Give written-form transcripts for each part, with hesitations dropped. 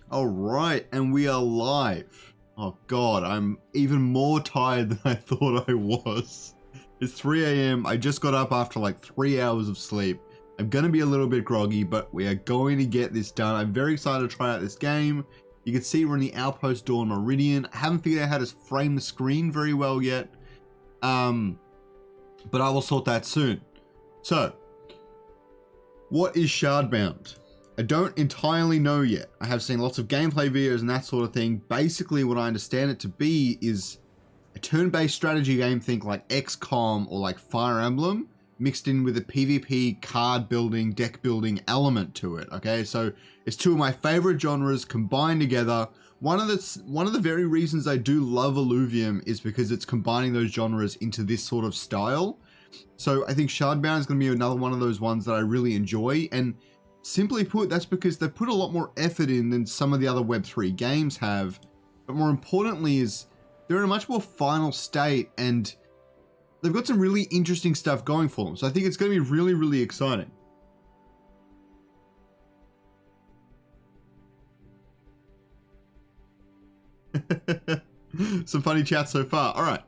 All right, and we are live. Oh God, I'm even more tired than I thought I was. It's 3 a.m. I just got up after like 3 hours of sleep. I'm gonna be a little bit groggy, but we are going to get this done. I'm very excited to try out this game. You can see we're in the Outpost Dawn Meridian. I haven't figured out how to frame the screen very well yet. But I will sort that soon. So, what is Shardbound? I don't entirely know yet. I have seen lots of gameplay videos and that sort of thing. Basically, what I understand it to be is a turn-based strategy game, think like XCOM or like Fire Emblem, mixed in with a PvP card building, deck building element to it, okay? So it's two of my favorite genres combined together. One of the very reasons I do love Illuvium is because it's combining those genres into this sort of style. So I think Shardbound is going to be another one of those ones that I really enjoy, and simply put, that's because they put a lot more effort in than some of the other Web3 games have. But more importantly is they're in a much more final state and they've got some really interesting stuff going for them. So I think it's going to be really, really exciting. Some funny chat so far. All right.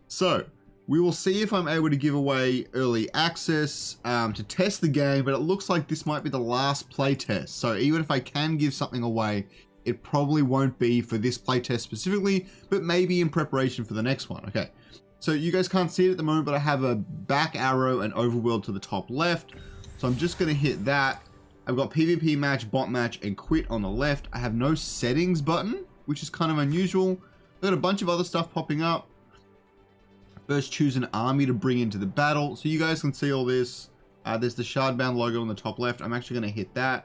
So we will see if I'm able to give away early access to test the game, but it looks like this might be the last playtest. So even if I can give something away, it probably won't be for this playtest specifically, but maybe in preparation for the next one. Okay, so you guys can't see it at the moment, but I have a back arrow and overworld to the top left. So I'm just gonna hit that. I've got PvP match, bot match, and quit on the left. I have no settings button, which is kind of unusual. I've got a bunch of other stuff popping up. First, choose an army to bring into the battle. So you guys can see all this. There's the Shardbound logo on the top left. I'm actually going to hit that.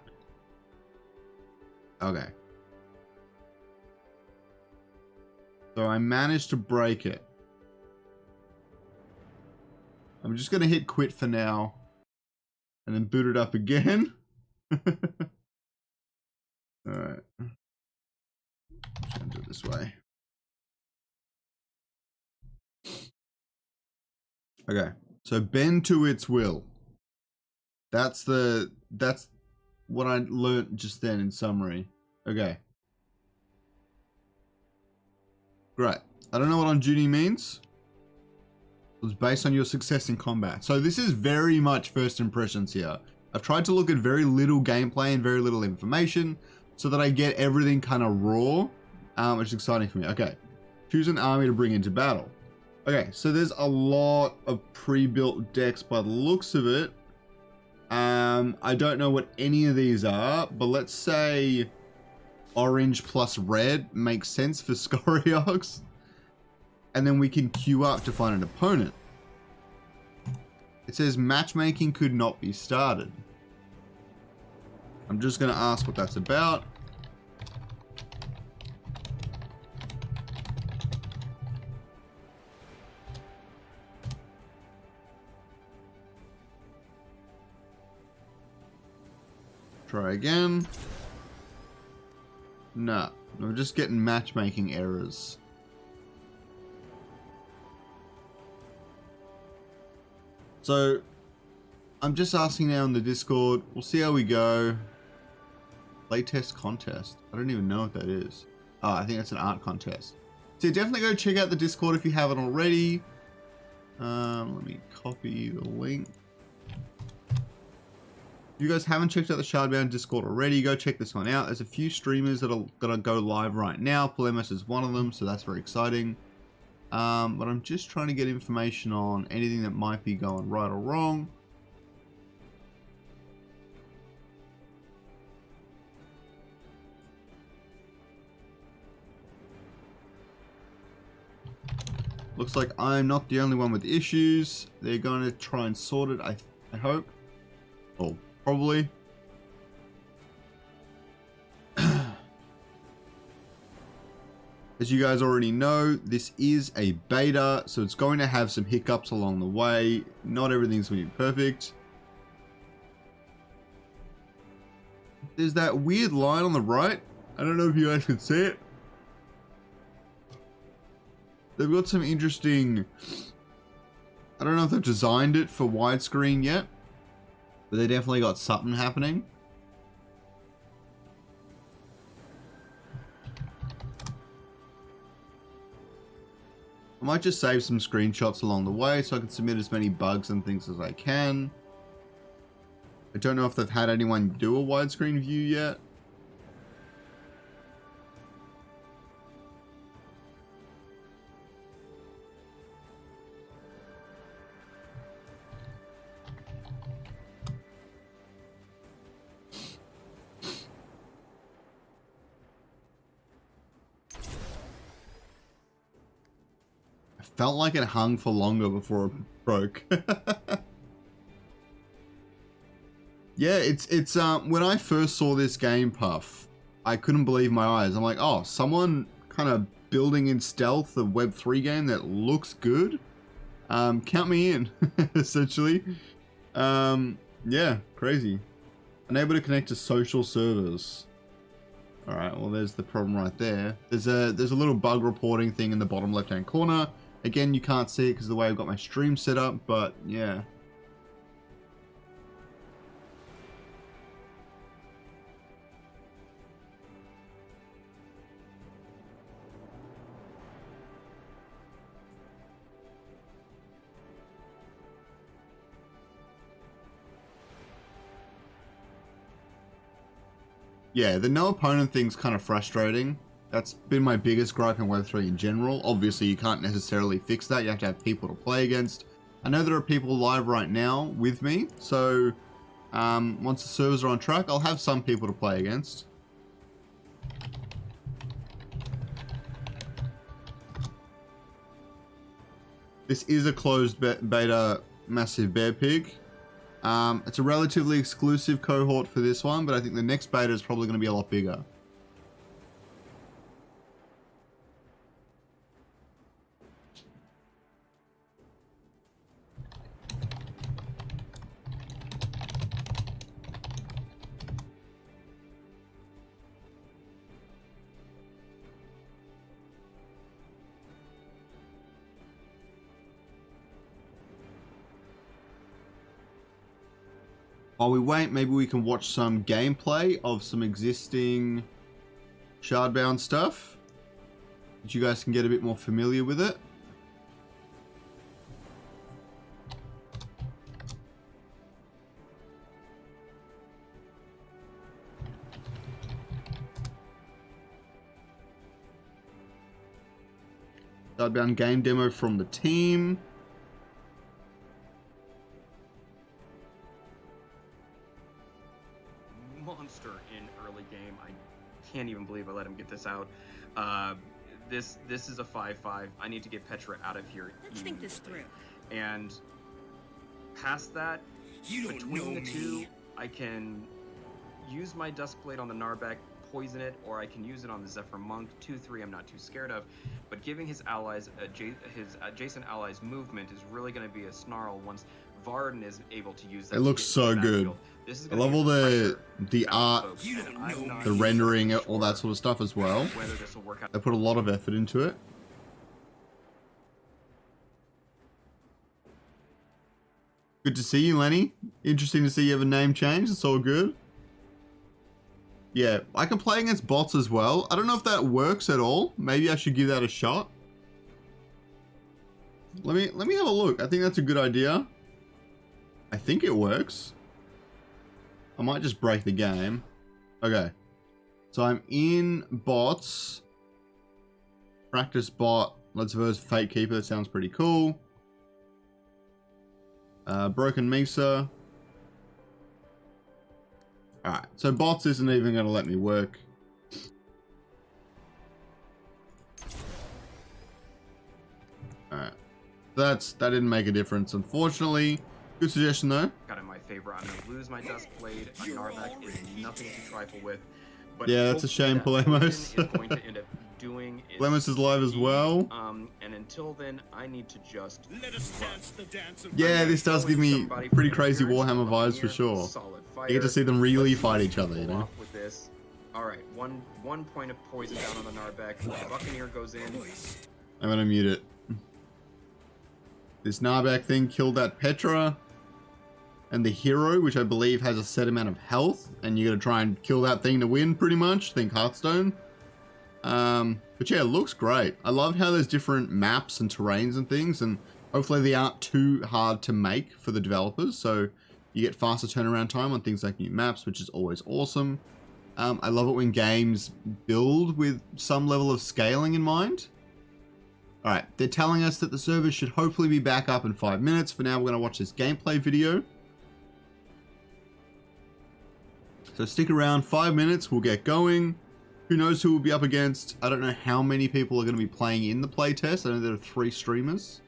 Okay. So I managed to break it. I'm just going to hit quit for now. And then boot it up again. Alright. Just going to do it this way. Okay, so bend to its will. That's what I learned just then in summary. Okay. Great. I don't know what on duty means. It's based on your success in combat. So this is very much first impressions here. I've tried to look at very little gameplay and very little information so that I get everything kind of raw, which is exciting for me. Okay, choose an army to bring into battle. Okay, so there's a lot of pre-built decks by the looks of it. I don't know what any of these are, but let's say orange plus red makes sense for Scoriox. And then we can queue up to find an opponent. It says matchmaking could not be started. I'm just going to ask what that's about. Try again. Nah, we're just getting matchmaking errors. So, I'm just asking now in the Discord. We'll see how we go. Playtest contest. I don't even know what that is. Oh, I think that's an art contest. So definitely go check out the Discord if you haven't already. Let me copy the link. If you guys haven't checked out the Shardbound Discord already, go check this one out. There's a few streamers that are gonna go live right now. Polemus is one of them, so that's very exciting. But I'm just trying to get information on anything that might be going right or wrong. Looks like I'm not the only one with issues. They're going to try and sort it, I hope. Or probably. As you guys already know, this is a beta, so it's going to have some hiccups along the way. Not everything's going to be perfect. There's that weird line on the right. I don't know if you guys can see it. They've got some interesting... I don't know if they've designed it for widescreen yet, but they definitely got something happening. might just save some screenshots along the way so I can submit as many bugs and things as I can. I don't know if they've had anyone do a widescreen view yet. Felt like it hung for longer before it broke. Yeah, it's when I first saw this game, Puff, I couldn't believe my eyes. I'm like, oh, someone kind of building in stealth a Web3 game that looks good. Count me in, essentially. Yeah, crazy. Unable to connect to social servers. All right, well, there's the problem right there. There's a little bug reporting thing in the bottom left-hand corner. Again, you can't see it because of the way I've got my stream set up, but yeah. Yeah, the no opponent thing's kind of frustrating. That's been my biggest gripe in Web3 in general. Obviously, you can't necessarily fix that. You have to have people to play against. I know there are people live right now with me, so once the servers are on track, I'll have some people to play against. This is a closed beta massive bear pig. It's a relatively exclusive cohort for this one, but I think the next beta is probably going to be a lot bigger. While we wait, maybe we can watch some gameplay of some existing Shardbound stuff, that you guys can get a bit more familiar with it. Shardbound game demo from the team. Can't even believe I let him get this out. This is a 5-5. I need to get Petra out of here. Let's think this through. And past that, between the two, I can use my Duskblade on the Narbeck, poison it, or I can use it on the Zephyr Monk. 2-3 I'm not too scared of, but giving his allies, his adjacent allies movement is really going to be a snarl once Varden is able to use that. It looks so good. I love all the art, the rendering, all that sort of stuff as well. They put a lot of effort into it. Good to see you, Lenny. Interesting to see you have a name change. It's all good. Yeah, I can play against bots as well. I don't know if that works at all. Maybe I should give that a shot. Let me have a look. I think that's a good idea. I think it works. I might just break the game. Okay. So I'm in bots. Practice bot. Let's verse Fate Keeper. That sounds pretty cool. Broken Mesa. Alright. So bots isn't even going to let me work. Alright. That didn't make a difference, unfortunately. Good suggestion, though. Got in my favor. I'm going to lose my Duskblade. A Narbeck is nothing to trifle with. But yeah, that's a shame, Polemos. Polemos is live as well. And until then, I need to just... Yeah, this does give me pretty crazy Warhammer vibes for sure. You get to see them really fight each other, you know? With this. Alright, one point of poison down on the Narbeck. The Buccaneer goes in. I'm going to mute it. This Narbeck thing killed that Petra. And the hero, which I believe has a set amount of health, and you gotta try and kill that thing to win, pretty much. Think Hearthstone. But yeah, it looks great. I love how there's different maps and terrains and things, and hopefully they aren't too hard to make for the developers, so you get faster turnaround time on things like new maps, which is always awesome. I love it when games build with some level of scaling in mind. Alright, they're telling us that the server should hopefully be back up in 5 minutes. For now, we're going to watch this gameplay video. So stick around, 5 minutes, we'll get going. Who knows who we'll be up against? I don't know how many people are going to be playing in the playtest. I know there are 3 streamers.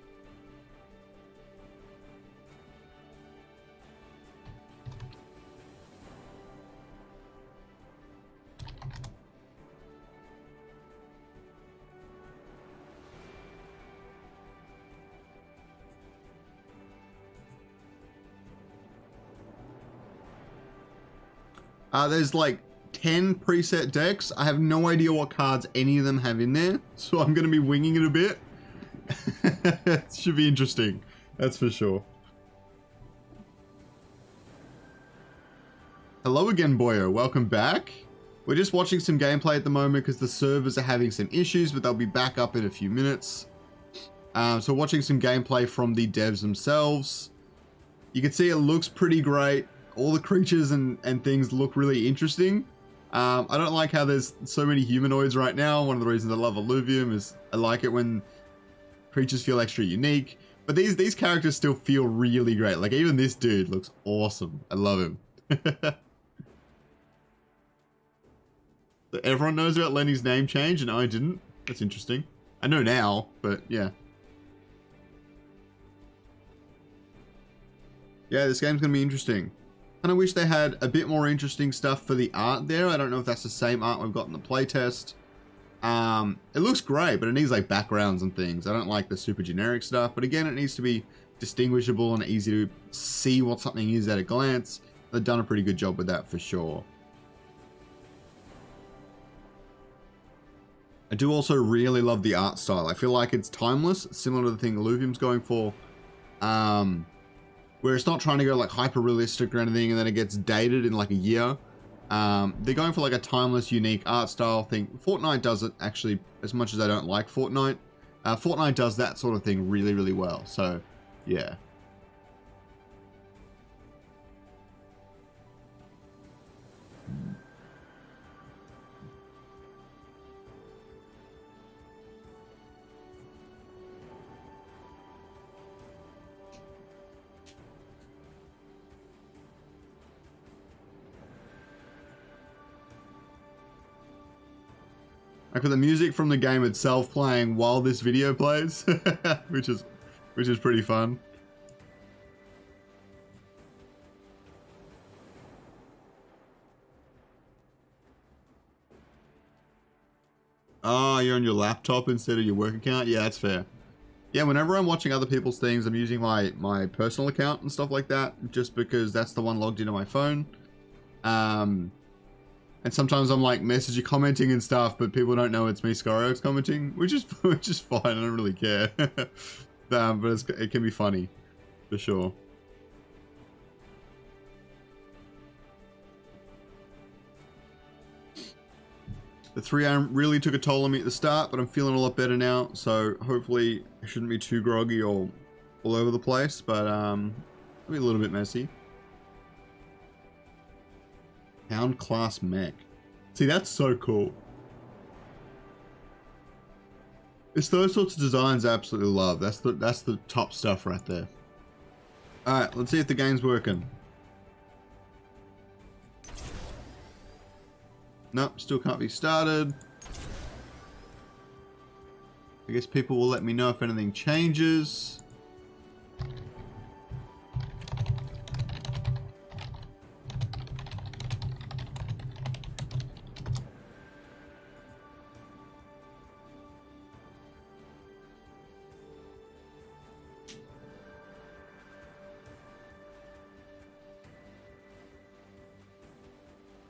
There's like 10 preset decks. I have no idea what cards any of them have in there, so I'm going to be winging it a bit. It should be interesting, that's for sure. Hello again, boyo. Welcome back. We're just watching some gameplay at the moment because the servers are having some issues, but they'll be back up in a few minutes. So watching some gameplay from the devs themselves. You can see it looks pretty great. All the creatures and things look really interesting. I don't like how there's so many humanoids right now. One of the reasons I love Illuvium is I like it when creatures feel extra unique. But these characters still feel really great. Like even this dude looks awesome. I love him. Everyone knows about Lenny's name change and I didn't. That's interesting. I know now, but yeah. Yeah, this game's gonna be interesting. And I wish they had a bit more interesting stuff for the art there. I don't know if that's the same art we've got in the playtest. It looks great, but it needs like backgrounds and things. I don't like the super generic stuff, but again, it needs to be distinguishable and easy to see what something is at a glance. They've done a pretty good job with that for sure. I do also really love the art style. I feel like it's timeless, similar to the thing Illuvium's going for. Where it's not trying to go like hyper realistic or anything and then it gets dated in like a year. They're going for like a timeless, unique art style thing. Fortnite does it actually, as much as I don't like Fortnite. Fortnite does that sort of thing really, really well. So, yeah. I got the music from the game itself playing while this video plays, which is pretty fun. Oh, you're on your laptop instead of your work account? Yeah, that's fair. Yeah, whenever I'm watching other people's things, I'm using my personal account and stuff like that, just because that's the one logged into my phone. And sometimes I'm like messaging, commenting and stuff, but people don't know it's me, Scoriox, commenting, which is fine. I don't really care. But it can be funny, for sure. The 3am really took a toll on me at the start, but I'm feeling a lot better now. So hopefully I shouldn't be too groggy or all over the place, but I'll be a little bit messy. Hound class mech. See, that's so cool. It's those sorts of designs I absolutely love. That's the top stuff right there. Alright, let's see if the game's working. Nope, still can't be started. I guess people will let me know if anything changes.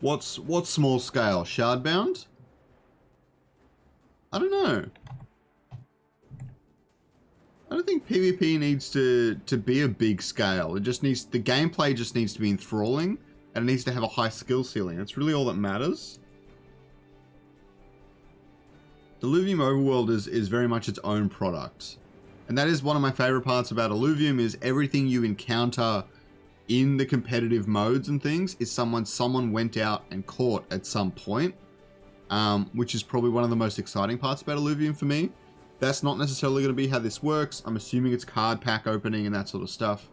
What's small scale? Shardbound? I don't know. I don't think PvP needs to be a big scale. It just needs, the gameplay just needs to be enthralling and it needs to have a high skill ceiling. That's really all that matters. Illuvium Overworld is very much its own product. And that is one of my favorite parts about Illuvium, is everything you encounter in the competitive modes and things is someone went out and caught at some point, which is probably one of the most exciting parts about Illuvium for me. That's not necessarily going to be how this works. I'm assuming it's card pack opening and that sort of stuff.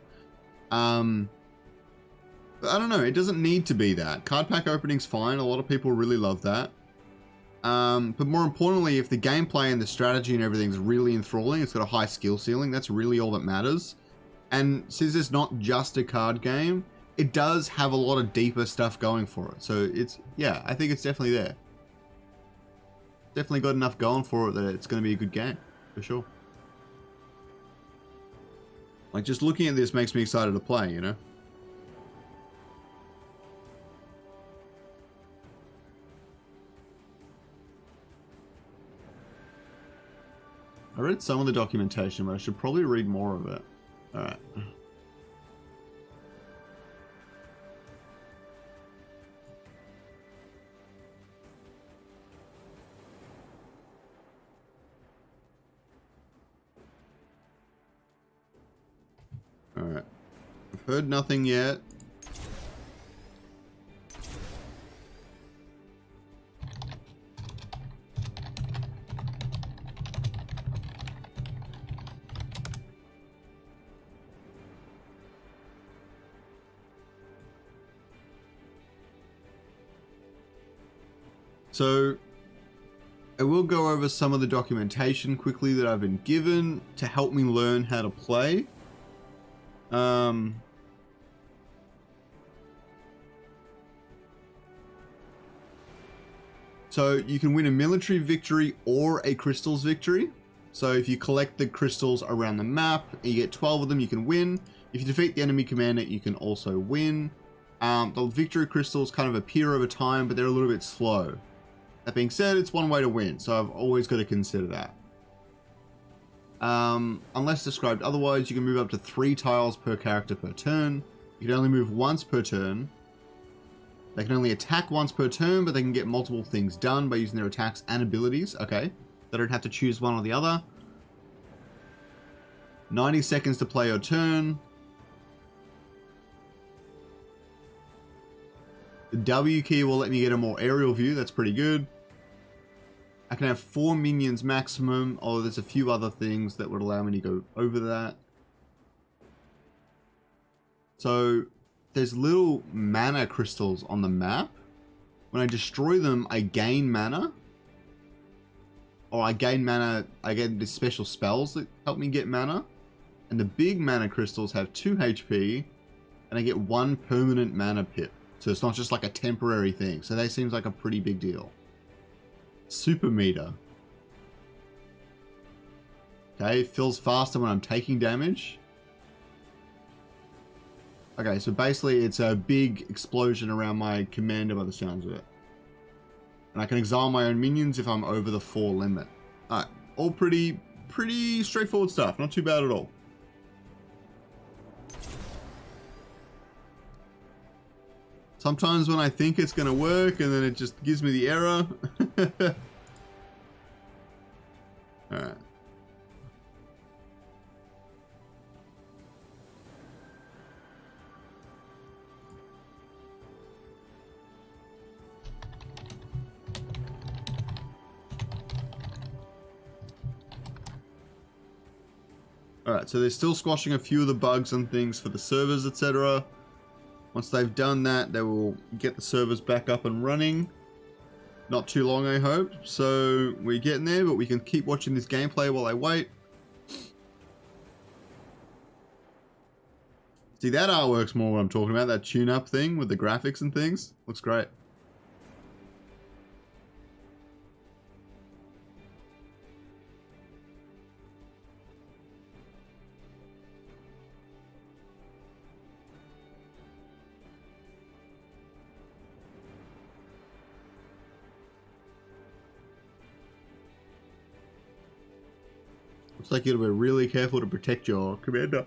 But I don't know, it doesn't need to be that. Card pack opening's fine, a lot of people really love that. But more importantly, if the gameplay and the strategy and everything's really enthralling, it's got a high skill ceiling, that's really all that matters. And since it's not just a card game, it does have a lot of deeper stuff going for it. So it's, yeah, I think it's definitely there. Definitely got enough going for it that it's going to be a good game, for sure. Like, just looking at this makes me excited to play, you know? I read some of the documentation, but I should probably read more of it. Alright. Alright. I've heard nothing yet. So, I will go over some of the documentation quickly that I've been given to help me learn how to play. So you can win a military victory or a crystals victory. So if you collect the crystals around the map, you get 12 of them, you can win. If you defeat the enemy commander, you can also win. The victory crystals kind of appear over time, but they're a little bit slow. That being said, it's one way to win, so I've always got to consider that. Unless described otherwise, you can move up to 3 tiles per character per turn. You can only move once per turn. They can only attack once per turn, but they can get multiple things done by using their attacks and abilities. Okay, they don't have to choose one or the other. 90 seconds to play your turn. The W key will let me get a more aerial view. That's pretty good. I can have 4 minions maximum, although there's a few other things that would allow me to go over that. So there's little mana crystals on the map. When I destroy them, I gain mana. Or I gain mana, I get these special spells that help me get mana. And the big mana crystals have 2 HP, and I get 1 permanent mana pip. So it's not just like a temporary thing. So that seems like a pretty big deal. Super meter. Okay, it fills faster when I'm taking damage. Okay, so basically it's a big explosion around my commander by the sounds of it. And I can exile my own minions if I'm over the 4 limit. Alright, all pretty straightforward stuff. Not too bad at all. Sometimes when I think it's going to work and then it just gives me the error. Alright. Alright, so they're still squashing a few of the bugs and things for the servers, etc. Once they've done that, they will get the servers back up and running. Not too long, I hope. So we're getting there, but we can keep watching this gameplay while I wait. See, that artwork's more what I'm talking about, that tune-up thing with the graphics and things. Looks great. Looks like you gotta be really careful to protect your commander.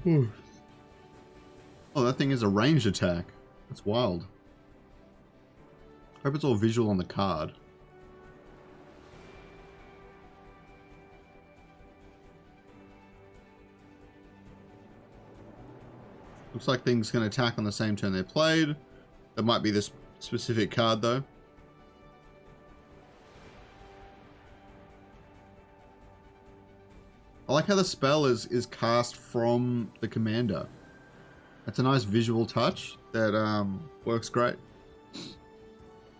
Oh, that thing is a ranged attack. That's wild. Hope it's all visual on the card. Looks like things can attack on the same turn they're played. That might be this specific card though. I like how the spell is cast from the commander. That's a nice visual touch that works great.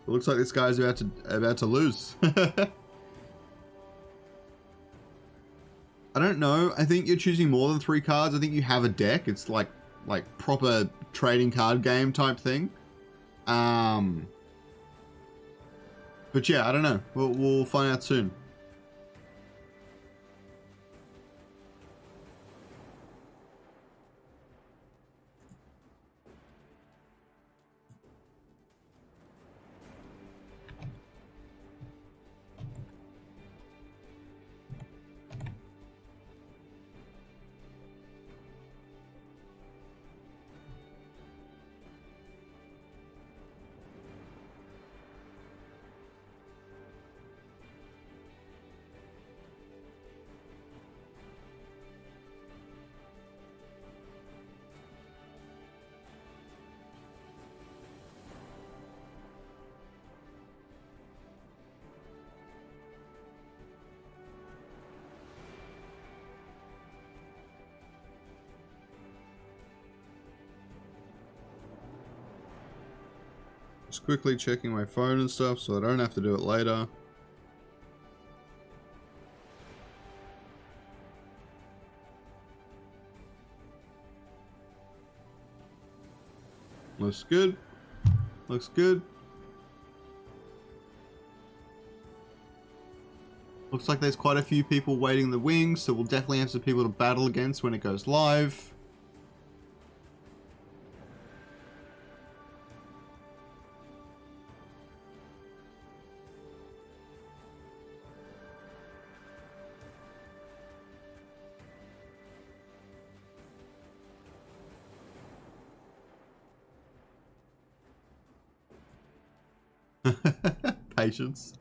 It looks like this guy's about to lose. I don't know. I think you're choosing more than 3 cards. I think you have a deck. It's like proper trading card game type thing. But yeah, I don't know. We'll find out soon. Just quickly checking my phone and stuff so I don't have to do it later. Looks good. Looks good. Looks like there's quite a few people waiting in the wings, so we'll definitely have some people to battle against when it goes live. Patience.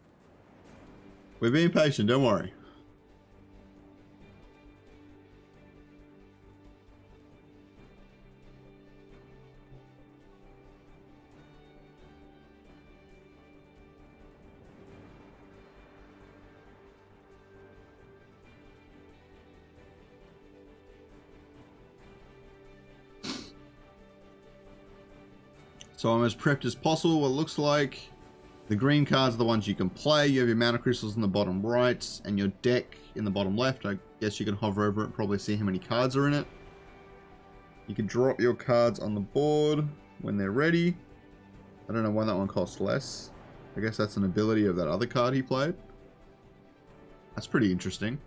We're being patient, don't worry. So I'm as prepped as possible. What it looks like. The green cards are the ones you can play. You have your mana crystals in the bottom right and your deck in the bottom left. I guess you can hover over it and probably see how many cards are in it. You can drop your cards on the board when they're ready. I don't know why that one costs less. I guess that's an ability of that other card he played. That's pretty interesting.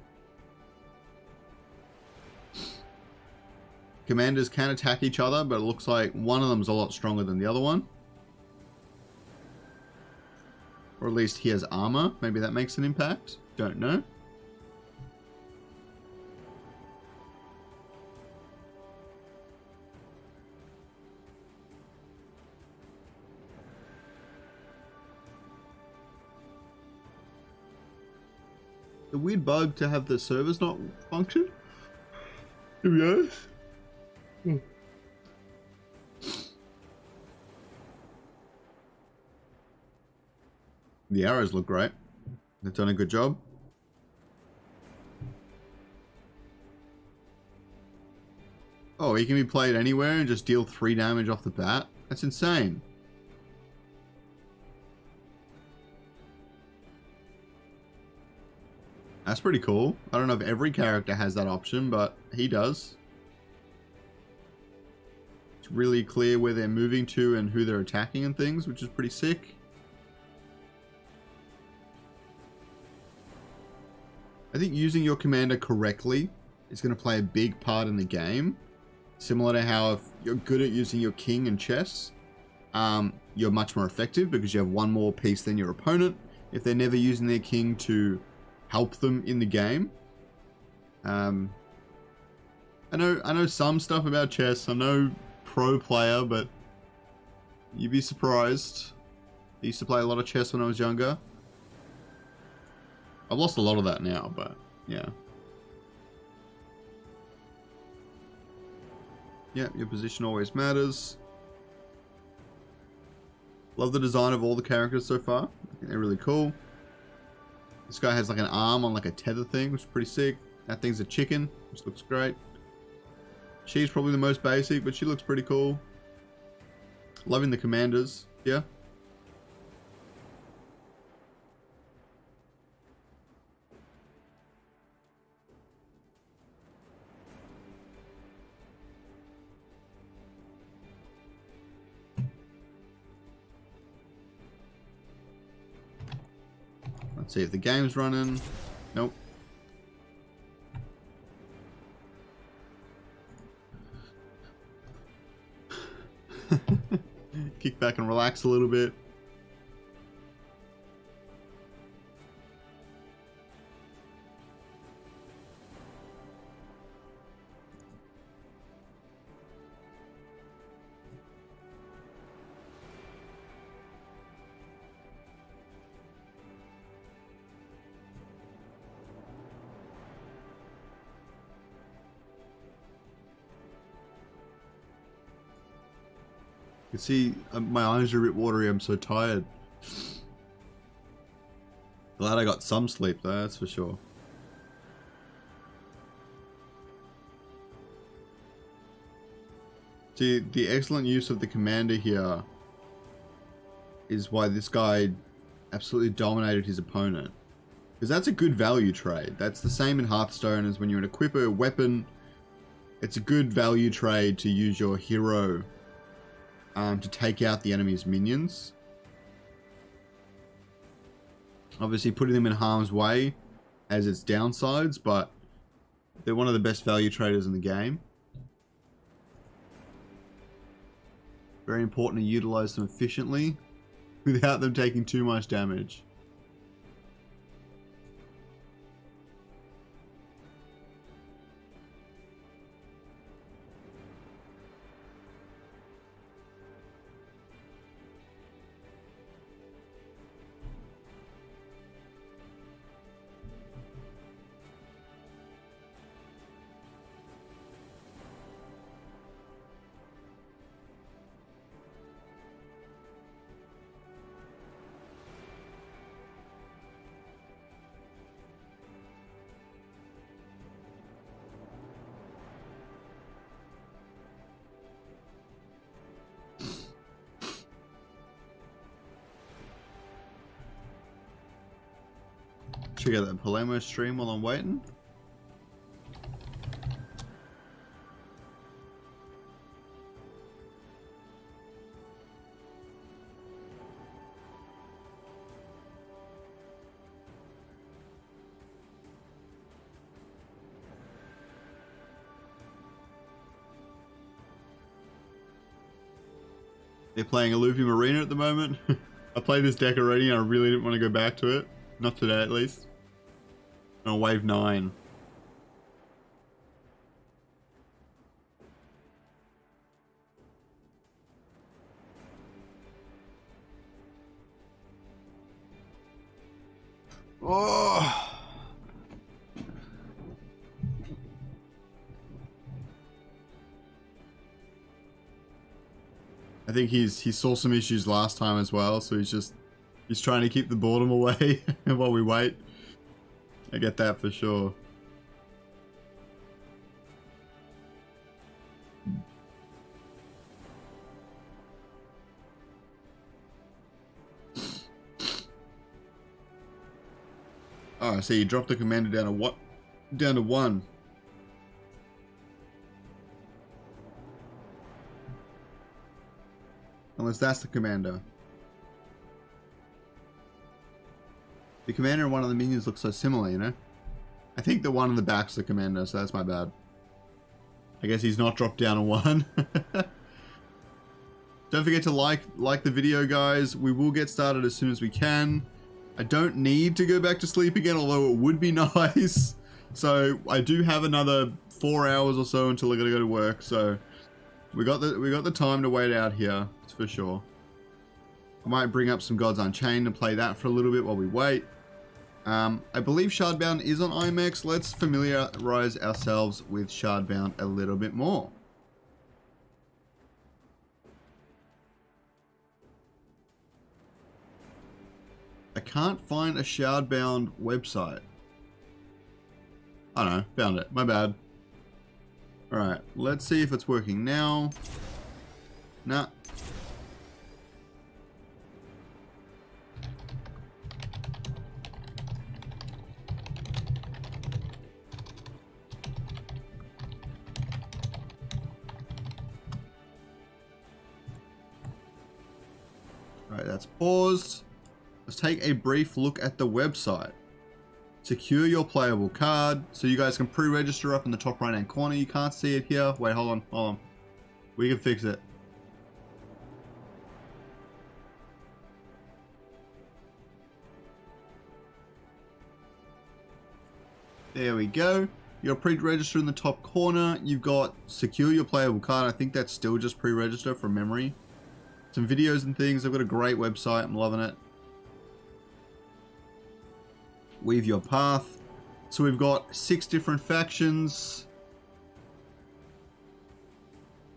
Commanders can attack each other, but it looks like one of them is a lot stronger than the other one. Or at least he has armor. Maybe that makes an impact. Don't know. The weird bug to have the servers not function, to be honest. The arrows look great. They've done a good job. Oh, he can be played anywhere and just deal 3 damage off the bat? That's insane. That's pretty cool. I don't know if every character has that option, but he does. It's really clear where they're moving to and who they're attacking and things, which is pretty sick. I think using your commander correctly is going to play a big part in the game. Similar to how if you're good at using your king in chess, you're much more effective because you have one more piece than your opponent if they're never using their king to help them in the game. I know some stuff about chess. I'm no pro player, but you'd be surprised. I used to play a lot of chess when I was younger. I've lost a lot of that now, but yeah. Yeah, your position always matters. Love the design of all the characters so far. I think they're really cool. This guy has like an arm on like a tether thing, which is pretty sick. That thing's a chicken, which looks great. She's probably the most basic, but she looks pretty cool. Loving the commanders, yeah. Let's see if the game's running. Nope. Kick back and relax a little bit. You can see my eyes are a bit watery. I'm so tired. Glad I got some sleep though, that's for sure. See, the excellent use of the commander here is why this guy absolutely dominated his opponent. Because that's a good value trade. That's the same in Hearthstone as when you're an equipper, a weapon. It's a good value trade to use your hero to take out the enemy's minions. Obviously putting them in harm's way has its downsides, but they're one of the best value traders in the game. Very important to utilize them efficiently without them taking too much damage. Check out that Palermo stream while I'm waiting. They're playing Illuvium Arena at the moment. I played this deck already and I really didn't want to go back to it. Not today at least. On wave 9. Oh. I think he saw some issues last time as well, so he's trying to keep the boredom away while we wait. I get that for sure. Oh, I see you dropped the commander down to what? Down to 1. Unless that's the commander. The commander and one of the minions look so similar, you know? I think the one in the back's the commander, so that's my bad. I guess he's not dropped down a 1. Don't forget to like the video, guys. We will get started as soon as we can. I don't need to go back to sleep again, although it would be nice. So I do have another 4 hours or so until I gotta go to work, so we got the time to wait out here, that's for sure. I might bring up some Gods Unchained and play that for a little bit while we wait. I believe Shardbound is on IMAX. Let's familiarize ourselves with Shardbound a little bit more. I can't find a Shardbound website. I don't know, found it. My bad. Alright, let's see if it's working now. Nah. Alright, that's paused. Let's take a brief look at the website. Secure your playable card. So you guys can pre-register up in the top right hand corner. You can't see it here. Wait, hold on. We can fix it. There we go. You're pre-registered in the top corner. You've got secure your playable card. I think that's still just pre-register from memory. Some videos and things. They've got a great website. I'm loving it. Weave your path. So we've got 6 different factions.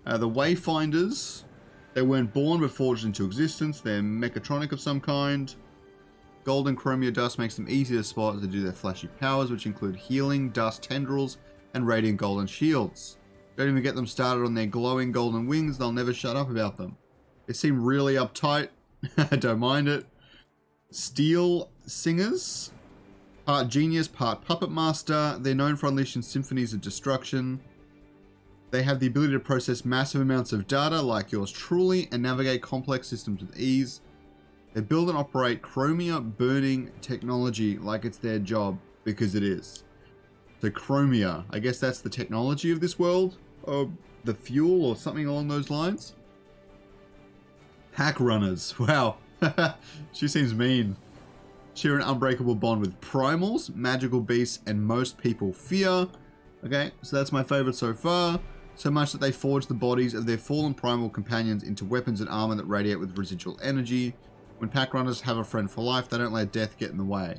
The Wayfinders. They weren't born but forged into existence. They're mechatronic of some kind. Golden chromia dust makes them easy to spot as they do their flashy powers, which include healing, dust tendrils, and radiant golden shields. Don't even get them started on their glowing golden wings. They'll never shut up about them. They seem really uptight. I don't mind it. Steel Singers. Part genius, part puppet master. They're known for unleashing symphonies of destruction. They have the ability to process massive amounts of data like yours truly and navigate complex systems with ease. They build and operate chromia burning technology like it's their job, because it is. So chromia, I guess that's the technology of this world, or the fuel or something along those lines. Pack runners, wow. She seems mean. Share an unbreakable bond with primals, magical beasts, and most people fear. Okay, so that's my favorite so far. So much that they forge the bodies of their fallen primal companions into weapons and armor that radiate with residual energy. When pack runners have a friend for life, they don't let death get in the way.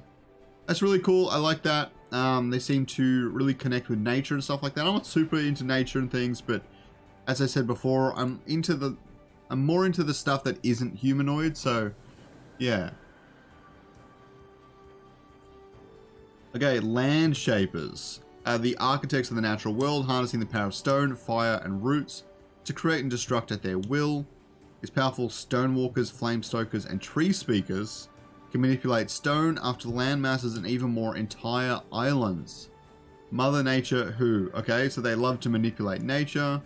That's really cool. I like that. They seem to really connect with nature and stuff like that. I'm not super into nature and things, but as I said before, I'm more into the stuff that isn't humanoid. So, yeah. Okay, land shapers are the architects of the natural world, harnessing the power of stone, fire, and roots to create and destruct at their will. These powerful stonewalkers, flame stokers, and tree speakers can manipulate stone up to land masses and even more entire islands. Mother Nature who? Okay, so they love to manipulate nature.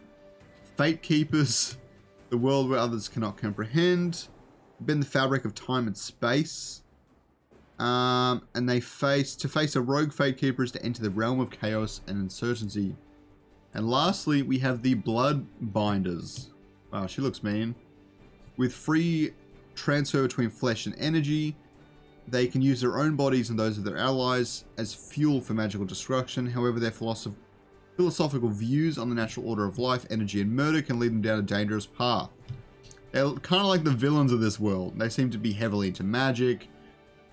Fate keepers, the world where others cannot comprehend. Bend the fabric of time and space. And they face a rogue fate keeper is to enter the realm of chaos and uncertainty. And lastly, we have the blood binders. Wow, she looks mean. With free transfer between flesh and energy, they can use their own bodies and those of their allies as fuel for magical destruction. However, their philosophical views on the natural order of life, energy, and murder can lead them down a dangerous path. They're kind of like the villains of this world. They seem to be heavily into magic.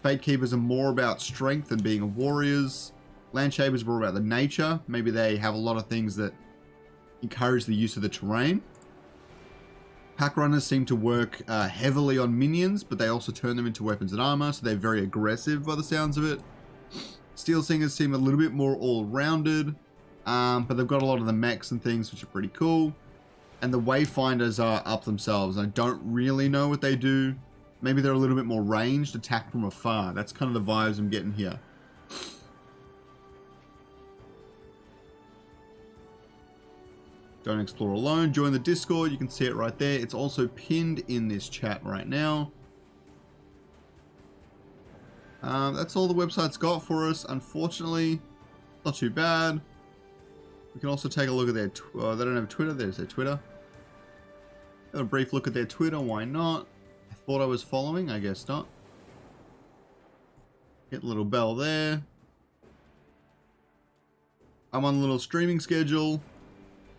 Fate Keepers are more about strength than being warriors. Land Shapers are more about the nature. Maybe they have a lot of things that encourage the use of the terrain. Pack Runners seem to work heavily on minions, but they also turn them into weapons and armor, so they're very aggressive by the sounds of it. Steel Singers seem a little bit more all-rounded, but they've got a lot of the mechs and things, which are pretty cool. And the Wayfinders are up themselves. I don't really know what they do. Maybe they're a little bit more ranged, attack from afar. That's kind of the vibes I'm getting here. Don't explore alone. Join the Discord. You can see it right there. It's also pinned in this chat right now. That's all the website's got for us. Unfortunately, not too bad. We can also take a look at their... they don't have Twitter. There's their Twitter. Have a brief look at their Twitter. Why not? I thought I was following. I guess not. Get a little bell there. I'm on a little streaming schedule.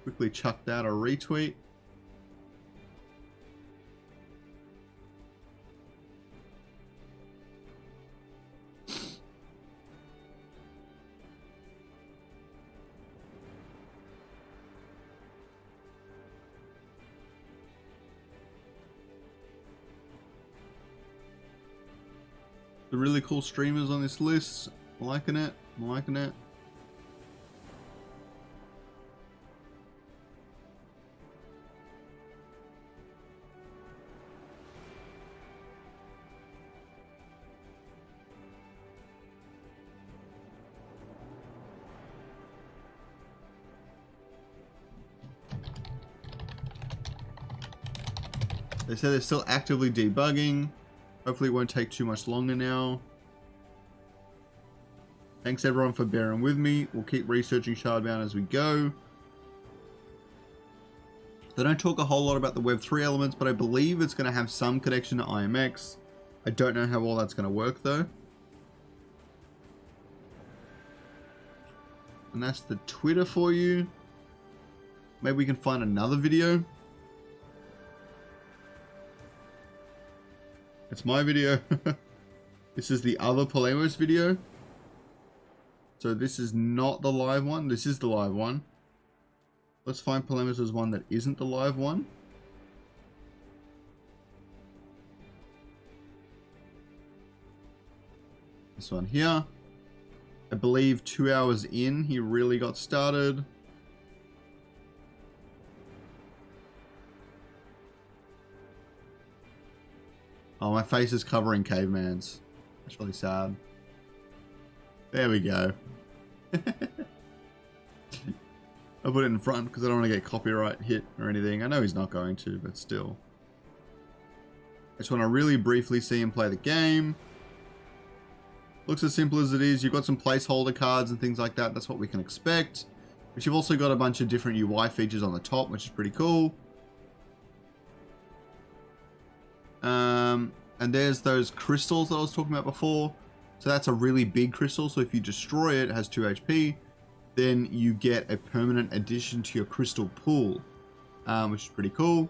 Quickly chuck that or retweet. The really cool streamers on this list. I'm liking it. I'm liking it. They say they're still actively debugging. Hopefully it won't take too much longer now. Thanks everyone for bearing with me. We'll keep researching Shardbound as we go. They don't talk a whole lot about the Web3 elements, but I believe it's going to have some connection to IMX. I don't know how all that's going to work though. And that's the Twitter for you. Maybe we can find another video. It's my video. This is the other Polemos video. So this is not the live one. This is the live one. Let's find Polemos' one that isn't the live one. This one here. I believe 2 hours in, he really got started. Oh, my face is covering caveman's. That's really sad. There we go. I put it in front because I don't want to get copyright hit or anything. I know he's not going to, but still. I just want to really briefly see him play the game. Looks as simple as it is. You've got some placeholder cards and things like that. That's what we can expect. But you've also got a bunch of different UI features on the top, which is pretty cool. And there's those crystals that I was talking about before. So that's a really big crystal. So if you destroy it, it has 2 HP. Then you get a permanent addition to your crystal pool, which is pretty cool.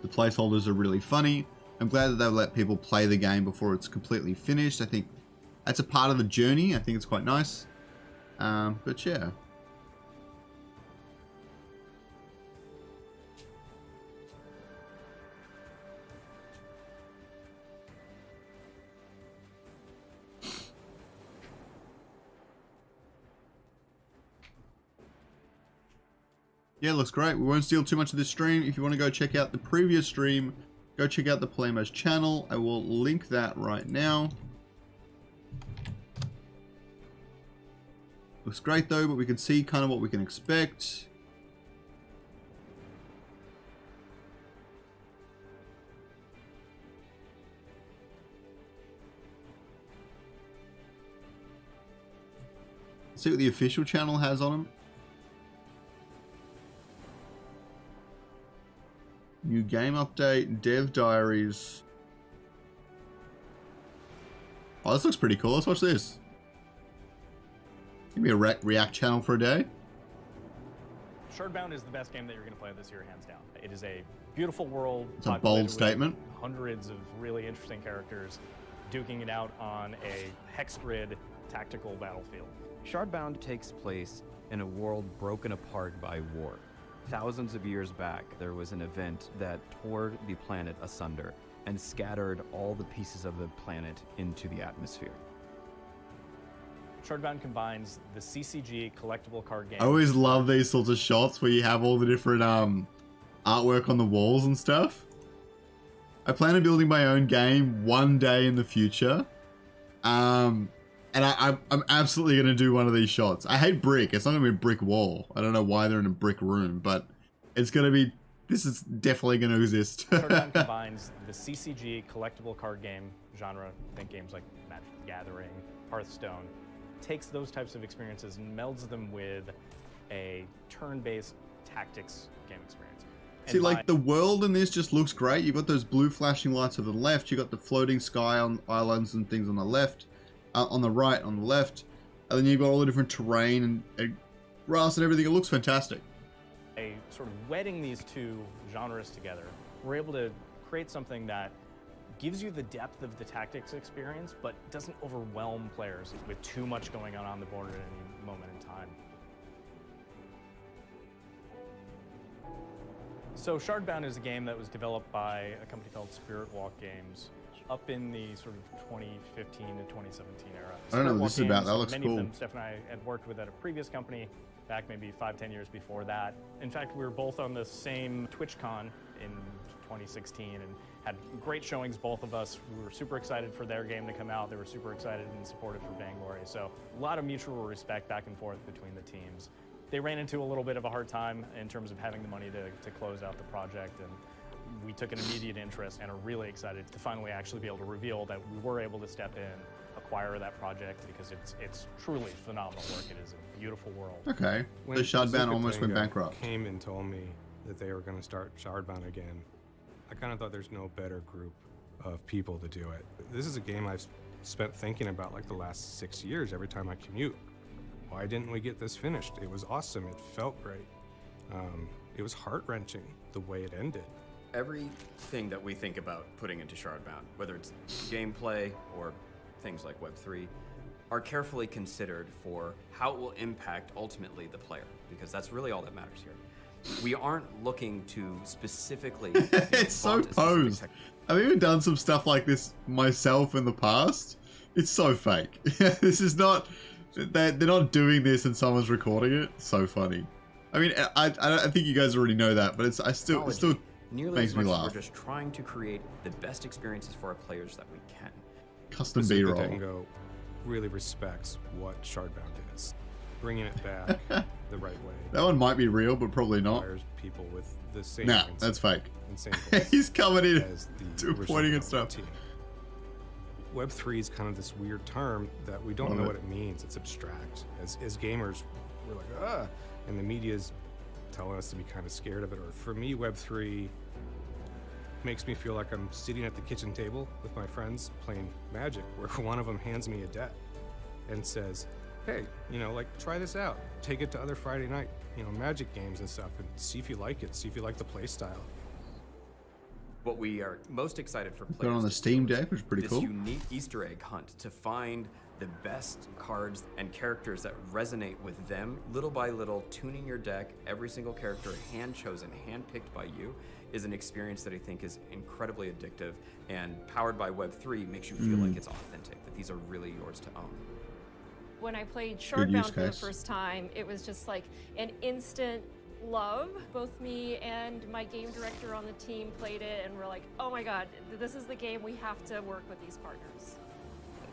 The placeholders are really funny. I'm glad that they've let people play the game before it's completely finished. I think that's a part of the journey. I think it's quite nice. But yeah. Yeah, it looks great. We won't steal too much of this stream. If you want to go check out the previous stream, go check out the Polemos channel. I will link that right now. Looks great though, but we can see kind of what we can expect. Let's see what the official channel has on them. New game update, dev diaries. Oh, this looks pretty cool. Let's watch this. Give me a React channel for a day. Shardbound is the best game that you're going to play this year, hands down. It is a beautiful world. It's a bold statement. Hundreds of really interesting characters duking it out on a hex grid tactical battlefield. Shardbound takes place in a world broken apart by war. Thousands of years back, there was an event that tore the planet asunder and scattered all the pieces of the planet into the atmosphere. Shardbound combines the CCG collectible card game. I always love these sorts of shots where you have all the different artwork on the walls and stuff. I plan on building my own game one day in the future. And I'm absolutely going to do one of these shots. I hate brick. It's not going to be a brick wall. I don't know why they're in a brick room, but it's going to be... This is definitely going to exist. Shardbound combines the CCG collectible card game genre. Think games like Magic the Gathering, Hearthstone. Takes those types of experiences and melds them with a turn-based tactics game experience. See, like, the world in this just looks great. You've got those blue flashing lights on the left. You've got the floating sky on islands and things on the left. On the right, on the left, and then you've got all the different terrain and grass and everything. It looks fantastic. A sort of wedding these two genres together, we're able to create something that gives you the depth of the tactics experience, but doesn't overwhelm players with too much going on the board at any moment in time. So Shardbound is a game that was developed by a company called Spirit Walk Games up in the sort of 2015 to 2017 era. I don't know what this is about. That looks many cool. of them, Steph and I had worked with at a previous company back maybe 5-10 years before that. In fact, we were both on the same TwitchCon in 2016 and had great showings, both of us. We were super excited for their game to come out. They were super excited and supportive for Vainglory. So a lot of mutual respect back and forth between the teams. They ran into a little bit of a hard time in terms of having the money to close out the project, and we took an immediate interest and are really excited to finally actually be able to reveal that we were able to step in, acquire that project, because it's truly phenomenal work. It is a beautiful world. Okay. The Shardbound almost went bankrupt. Came and told me that they were going to start Shardbound again. I kind of thought there's no better group of people to do it. This is a game I've spent thinking about like the last 6 years every time I commute. Why didn't we get this finished? It was awesome. It felt great. It was heart-wrenching the way it ended. Everything that we think about putting into Shardbound, whether it's gameplay or things like Web3, are carefully considered for how it will impact ultimately the player, because that's really all that matters here. We aren't looking to specifically... It's so posed. I've even done some stuff like this myself in the past. It's so fake. This is not... They're not doing this and someone's recording it. So funny. I mean, I think you guys already know that, but it still makes me laugh. We're just trying to create the best experiences for our players that we can. Custom B-roll. Tango really respects what Shardbound is, bringing it back the right way. That one might be real, but probably not. People with the same that's fake. Same He's coming in pointing at stuff. Team. Web3 is kind of this weird term that we don't know what it means. It's abstract. As gamers, we're like, ah, and the media's telling us to be kind of scared of it. Or for me, Web3 makes me feel like I'm sitting at the kitchen table with my friends playing Magic, where one of them hands me a deck and says, hey, like, try this out. Take it to other Friday night, Magic games and stuff, and see if you like it. See if you like the play style. What we are most excited for players They're on the Steam Deck, which is pretty cool. This unique Easter egg hunt to find the best cards and characters that resonate with them, little by little, tuning your deck. Every single character, hand-chosen, hand-picked by you, is an experience that I think is incredibly addictive, and powered by Web3 makes you feel like it's authentic, that these are really yours to own. When I played Shardbound for the first time, it was just like an instant love. Both me and my game director on the team played it, and we're like, oh my god, this is the game. We have to work with these partners.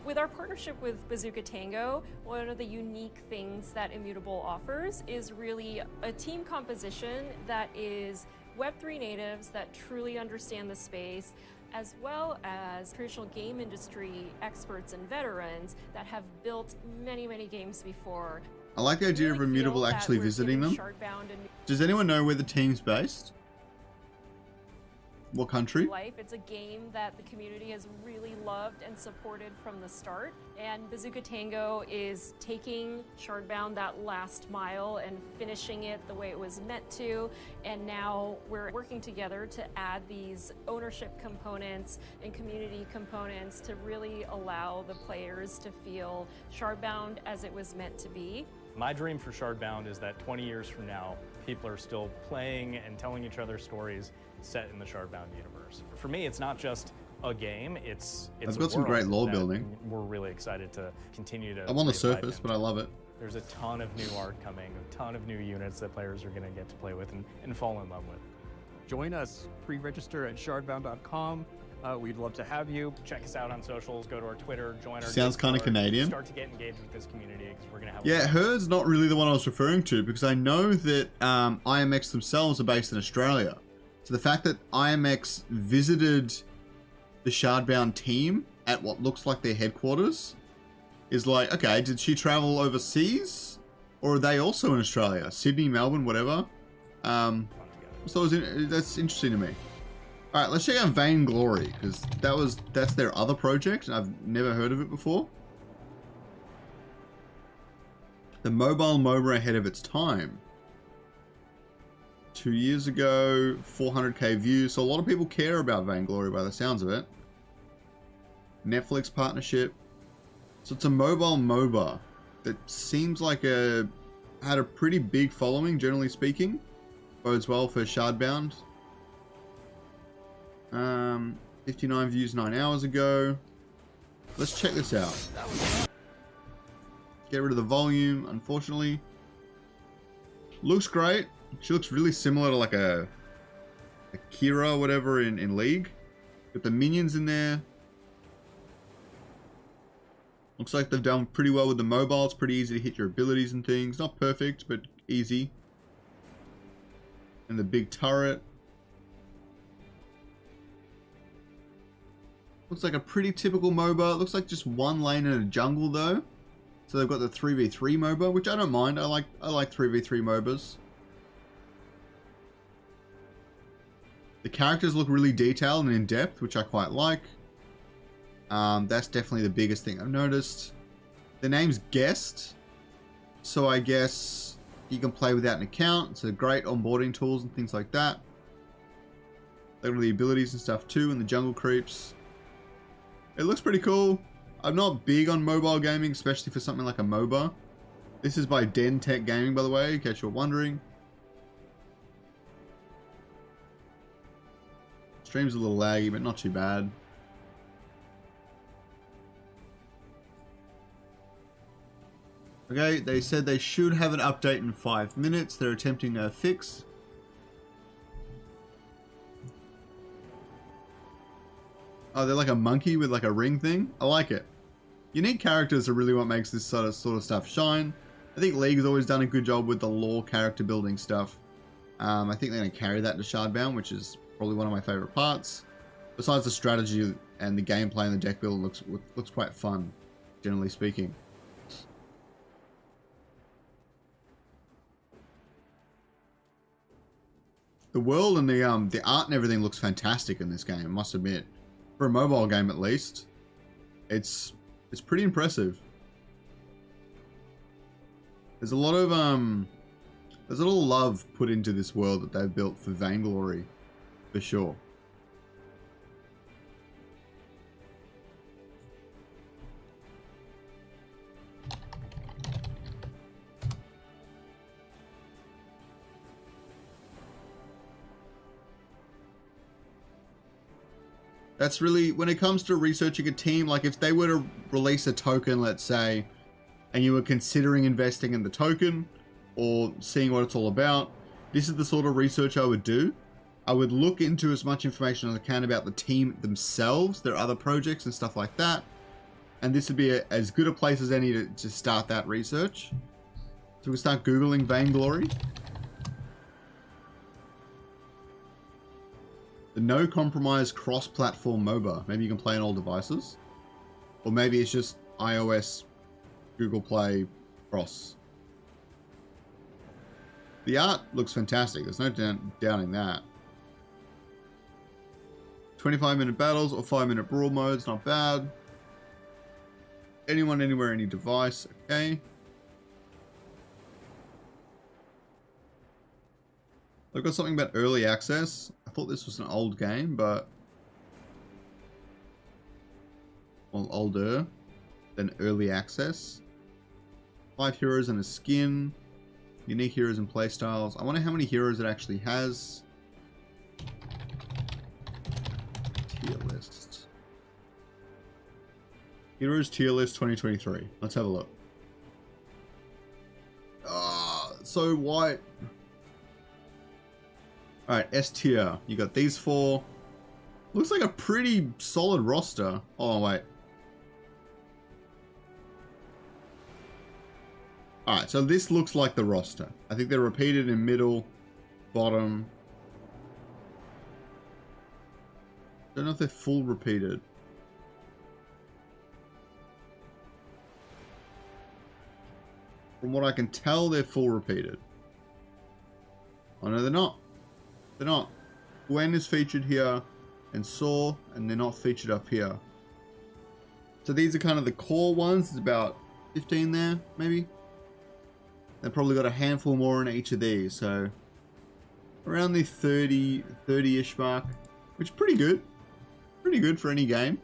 With our partnership with Bazooka Tango, one of the unique things that Immutable offers is really a team composition that is Web3 natives that truly understand the space, as well as traditional game industry experts and veterans that have built many, many games before. I like the idea of Immutable actually visiting them. Does anyone know where the team's based? What country? It's a game that the community has really loved and supported from the start. And Bazooka Tango is taking Shardbound that last mile and finishing it the way it was meant to. And now we're working together to add these ownership components and community components to really allow the players to feel Shardbound as it was meant to be. My dream for Shardbound is that 20 years from now, people are still playing and telling each other stories set in the Shardbound universe. For me, it's not just a game, it's got some great lore building. We're really excited to continue to... I'm on the surface, but I love it. There's a ton of new art coming, a ton of new units that players are going to get to play with and fall in love with. Join us, pre-register at shardbound.com. We'd love to have you. Check us out on socials, go to our Twitter, join our Sounds kind of Canadian. Start to get engaged with this community because we're going to have Yeah, Herd's not really the one I was referring to, because I know that IMX themselves are based in Australia. So the fact that IMX visited the Shardbound team at what looks like their headquarters is like, okay, did she travel overseas? Or are they also in Australia? Sydney, Melbourne, whatever. So that's interesting to me. Alright, let's check out Vainglory, because that's their other project, and I've never heard of it before. The mobile MOBA ahead of its time. 2 years ago, 400k views, so a lot of people care about Vainglory by the sounds of it. Netflix partnership. So it's a mobile MOBA that seems like had a pretty big following, generally speaking. Bodes well for Shardbound. 59 views 9 hours ago. Let's check this out. Get rid of the volume, unfortunately. Looks great. She looks really similar to like a Kira or whatever in League. Got the minions in there. Looks like they've done pretty well with the mobile. It's pretty easy to hit your abilities and things. Not perfect, but easy. And the big turret. Looks like a pretty typical MOBA. It looks like just one lane in a jungle though. So they've got the 3v3 MOBA, which I don't mind. I like 3v3 MOBAs. The characters look really detailed and in depth, which I quite like. That's definitely the biggest thing I've noticed. The name's Guest, so I guess you can play without an account. It's a great onboarding tools and things like that. They've got the abilities and stuff too, and the jungle creeps. It looks pretty cool. I'm not big on mobile gaming, especially for something like a MOBA. This is by Den Tech Gaming, by the way, in case you're wondering. Stream's a little laggy, but not too bad. Okay, they said they should have an update in 5 minutes. They're attempting a fix. Oh, they're like a monkey with like a ring thing. I like it. Unique characters are really what makes this sort of stuff shine. I think League has always done a good job with the lore character building stuff. I think they're going to carry that to Shardbound, which is probably one of my favorite parts. Besides the strategy and the gameplay and the deck build looks quite fun, generally speaking. The world and the art and everything looks fantastic in this game, I must admit. For a mobile game at least. It's pretty impressive. There's a lot of love put into this world that they've built for Vainglory, for sure. That's really, when it comes to researching a team, like if they were to release a token, let's say, and you were considering investing in the token or seeing what it's all about, this is the sort of research I would do. I would look into as much information as I can about the team themselves, their other projects and stuff like that. And this would be as good a place as any to start that research. So we start Googling Vainglory. The no compromise cross-platform MOBA. Maybe you can play on all devices. Or maybe it's just iOS, Google Play, cross. The art looks fantastic. There's no doubting that. 25-minute battles or 5-minute brawl modes. Not bad. Anyone, anywhere, any device. Okay. I've got something about early access. I thought this was an old game, but... well, older than early access. 5 heroes and a skin. Unique heroes and playstyles. I wonder how many heroes it actually has. Tier list. Heroes tier list 2023. Let's have a look. Ah, so white. Alright, S tier. You got these 4. Looks like a pretty solid roster. Oh, wait. Alright, so this looks like the roster. I think they're repeated in middle, bottom. Don't know if they're full repeated. From what I can tell, they're full repeated. Oh no, they're not. They're not. Gwen is featured here, and Saw, and they're not featured up here. So these are kind of the core ones. There's about 15 there, maybe. They've probably got a handful more in each of these, so around the 30-ish mark, which is pretty good. Pretty good for any game.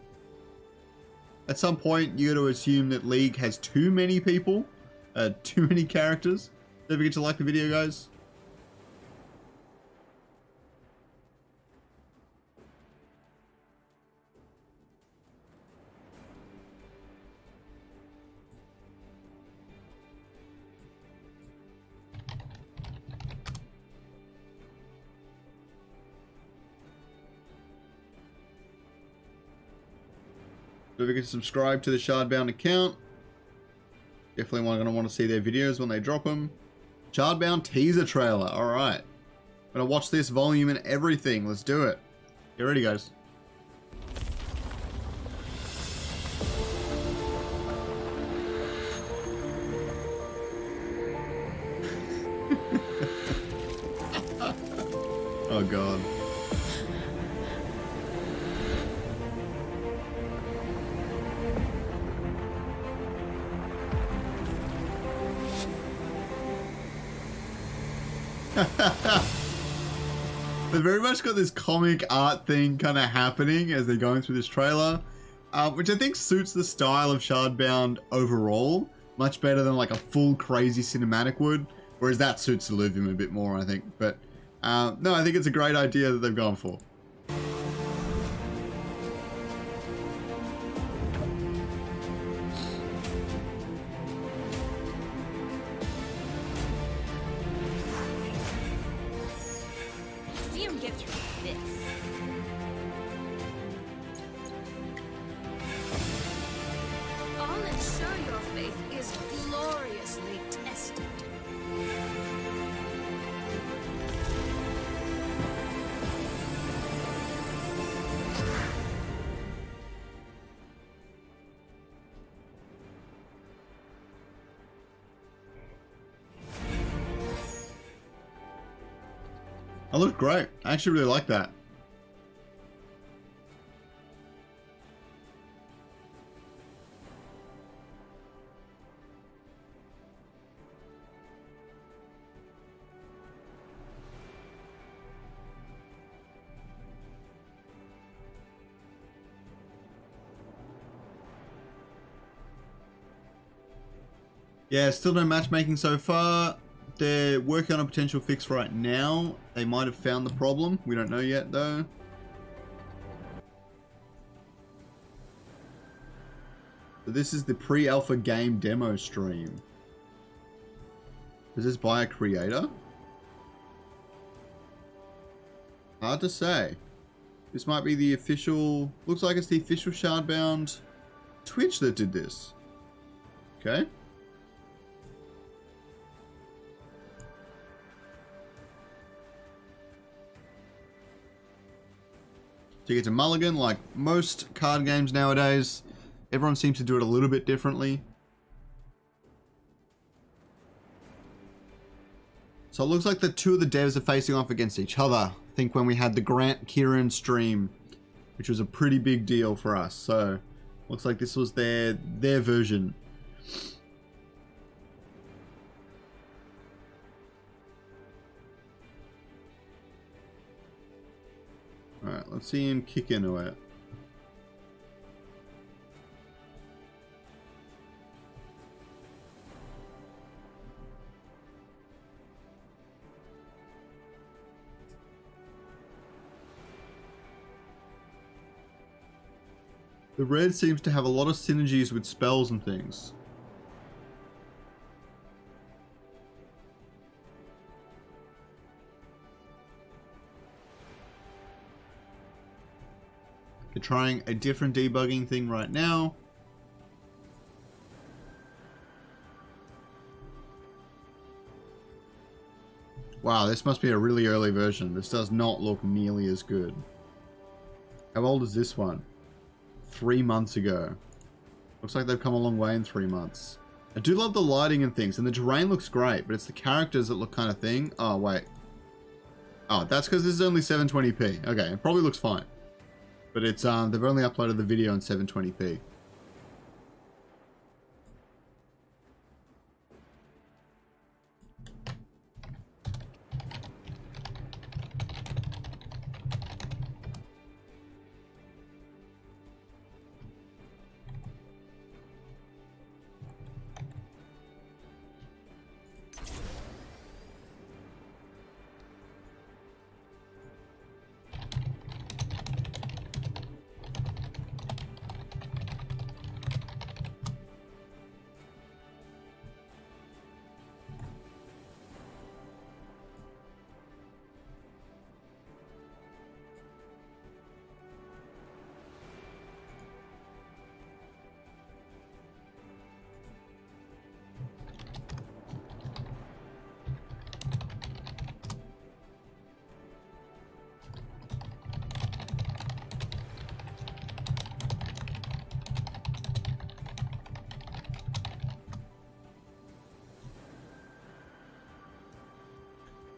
At some point, you got to assume that League has too many people, too many characters. Don't forget to like the video, guys. Don't forget to subscribe to the Shardbound account. Definitely going to want to see their videos when they drop them. Shardbound teaser trailer. Alright. I'm going to watch this volume and everything. Let's do it. Get ready, guys. Oh, God. They've very much got this comic art thing kind of happening as they're going through this trailer, which I think suits the style of Shardbound overall much better than like a full crazy cinematic would, whereas that suits Illuvium a bit more, I think. But no, I think it's a great idea that they've gone for. That looked great. I actually really like that. Yeah, still no matchmaking so far. They're working on a potential fix right now. They might have found the problem. We don't know yet, though. So this is the pre-alpha game demo stream. Is this by a creator? Hard to say. This might be the official... Looks like it's the official Shardbound Twitch that did this. Okay. So you get to mulligan, like most card games nowadays. Everyone seems to do it a little bit differently. So it looks like the two of the devs are facing off against each other. I think when we had the Grant Kieran stream, which was a pretty big deal for us. So looks like this was their version. Alright, let's see him kick into it. The red seems to have a lot of synergies with spells and things. They're trying a different debugging thing right now. Wow, this must be a really early version. This does not look nearly as good. How old is this one? 3 months ago. Looks like they've come a long way in 3 months. I do love the lighting and things, and the terrain looks great, but it's the characters that look kind of thing. Oh, wait. Oh, that's because this is only 720p. Okay, it probably looks fine. But it's they've only uploaded the video in 720p.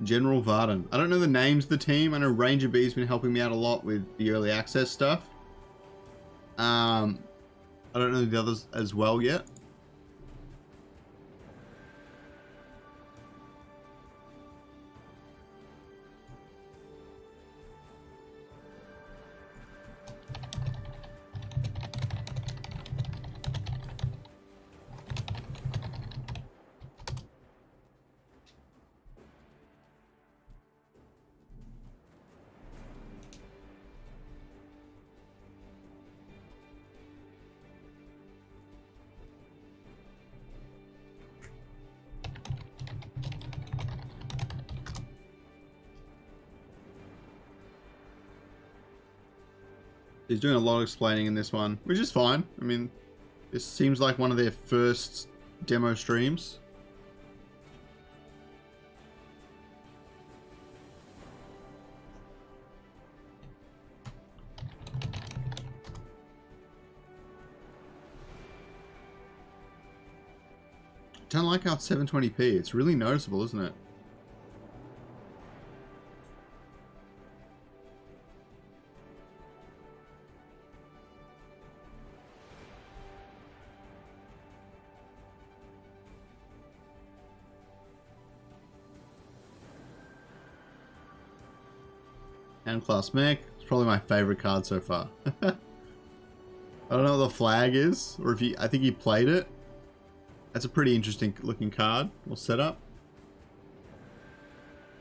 General Varden. I don't know the names of the team. I know Ranger B's been helping me out a lot with the early access stuff. I don't know the others as well yet. He's doing a lot of explaining in this one, which is fine. I mean, this seems like one of their first demo streams. Don't like how it's 720p. It's really noticeable, isn't it? Class mech. It's probably my favorite card so far. I don't know what the flag is, or if he, I think he played it. That's a pretty interesting looking card or setup.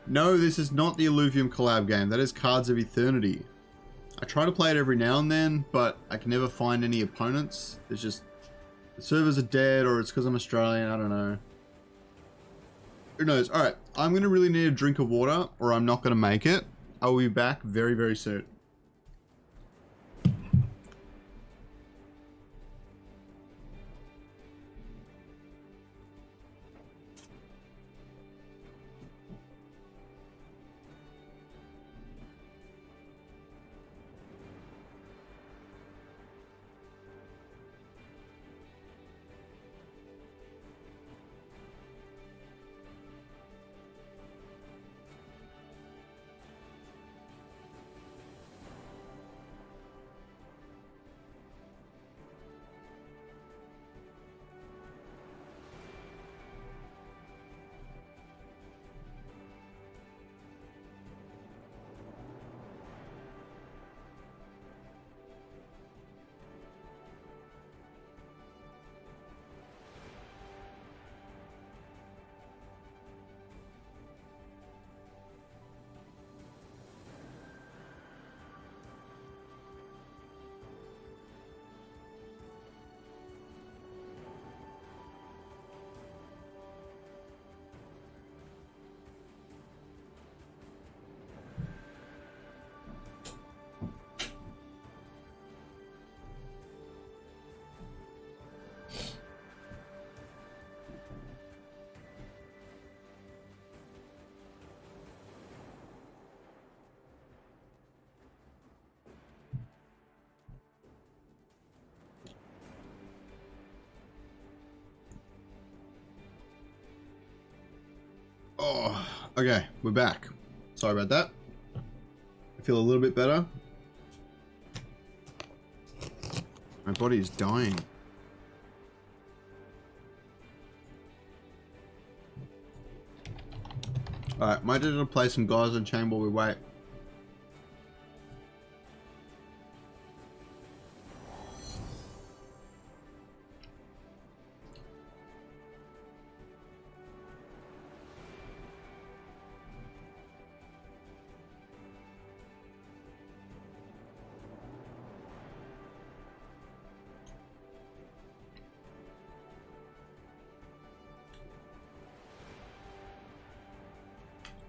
No, this is not the Illuvium collab game. That is Cards of Eternity. I try to play it every now and then, but I can never find any opponents. It's just, the servers are dead, or it's because I'm Australian, I don't know. Who knows? Alright, I'm going to really need a drink of water, or I'm not going to make it. I will be back very, very soon. Oh, okay, we're back. Sorry about that. I feel a little bit better. My body is dying. Alright, might just play some guys on chain while we wait.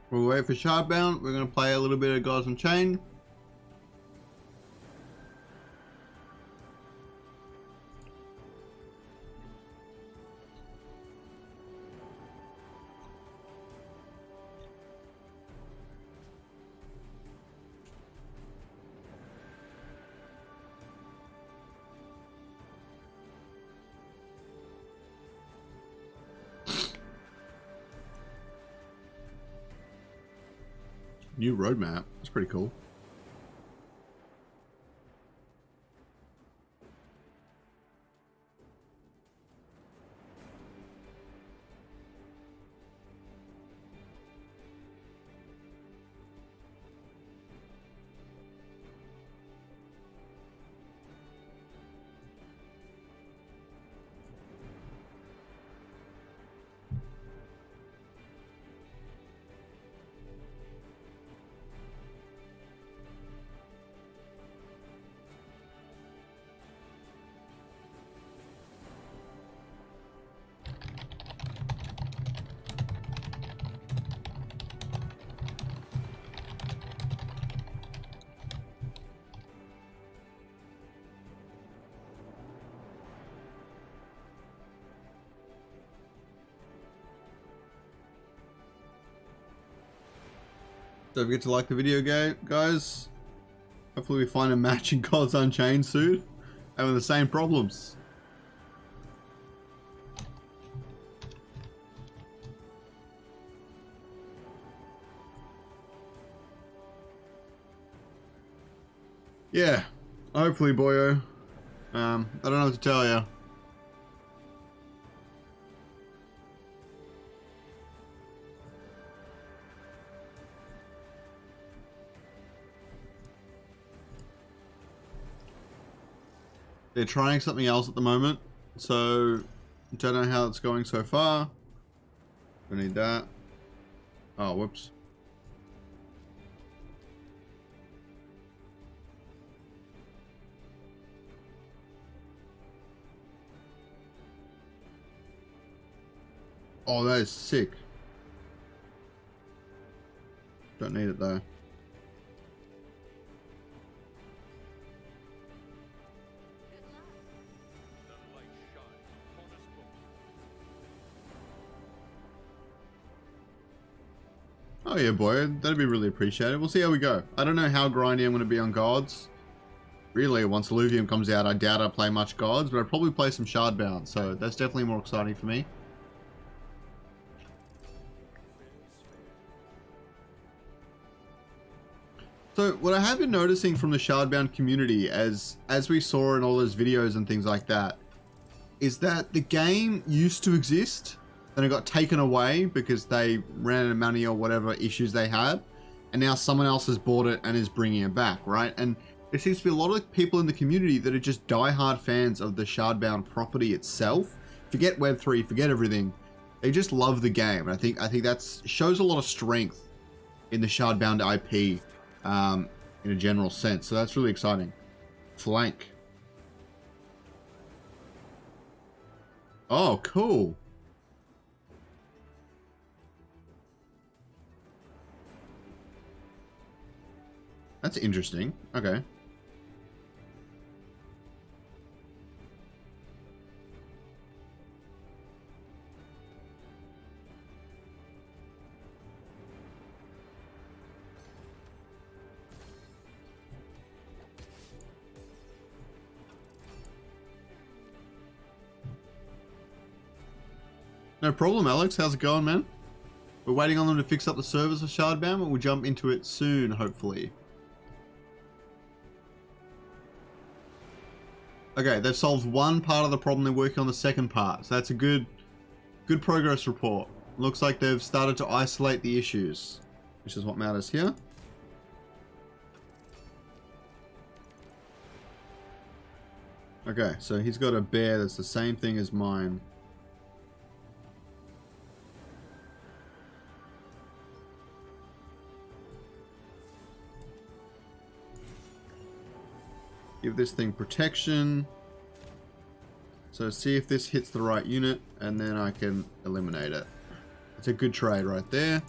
We'll wait for Shardbound. We're going to play a little bit of Gods Unchained. New roadmap. That's pretty cool. Don't forget to like the video, guys. Hopefully we find a match in Gods Unchained soon. Having the same problems. Yeah, hopefully, boyo. I don't know what to tell you. They're trying something else at the moment, so don't know how it's going so far. We need that. Oh, whoops. Oh, that is sick. Don't need it though. Oh yeah, boy, that'd be really appreciated. We'll see how we go. I don't know how grindy I'm going to be on Gods. Really, once Illuvium comes out, I doubt I'll play much Gods, but I'll probably play some Shardbound, so that's definitely more exciting for me. So what I have been noticing from the Shardbound community, as we saw in all those videos and things like that, is that the game used to exist, then it got taken away because they ran out of money or whatever issues they had, and now someone else has bought it and is bringing it back, right? And there seems to be a lot of people in the community that are just diehard fans of the Shardbound property itself. Forget Web3, forget everything. They just love the game. And I think that shows a lot of strength in the Shardbound IP in a general sense. So that's really exciting. Flank. Oh, cool. That's interesting. Okay. No problem, Alex. How's it going, man? We're waiting on them to fix up the servers for Shardbound, but we'll jump into it soon, hopefully. Okay, they've solved one part of the problem. They're working on the second part. So that's a good progress report. Looks like they've started to isolate the issues, which is what matters here. Okay, so he's got a bear that's the same thing as mine. Give this thing protection. So see if this hits the right unit, and then I can eliminate it. It's a good trade right there.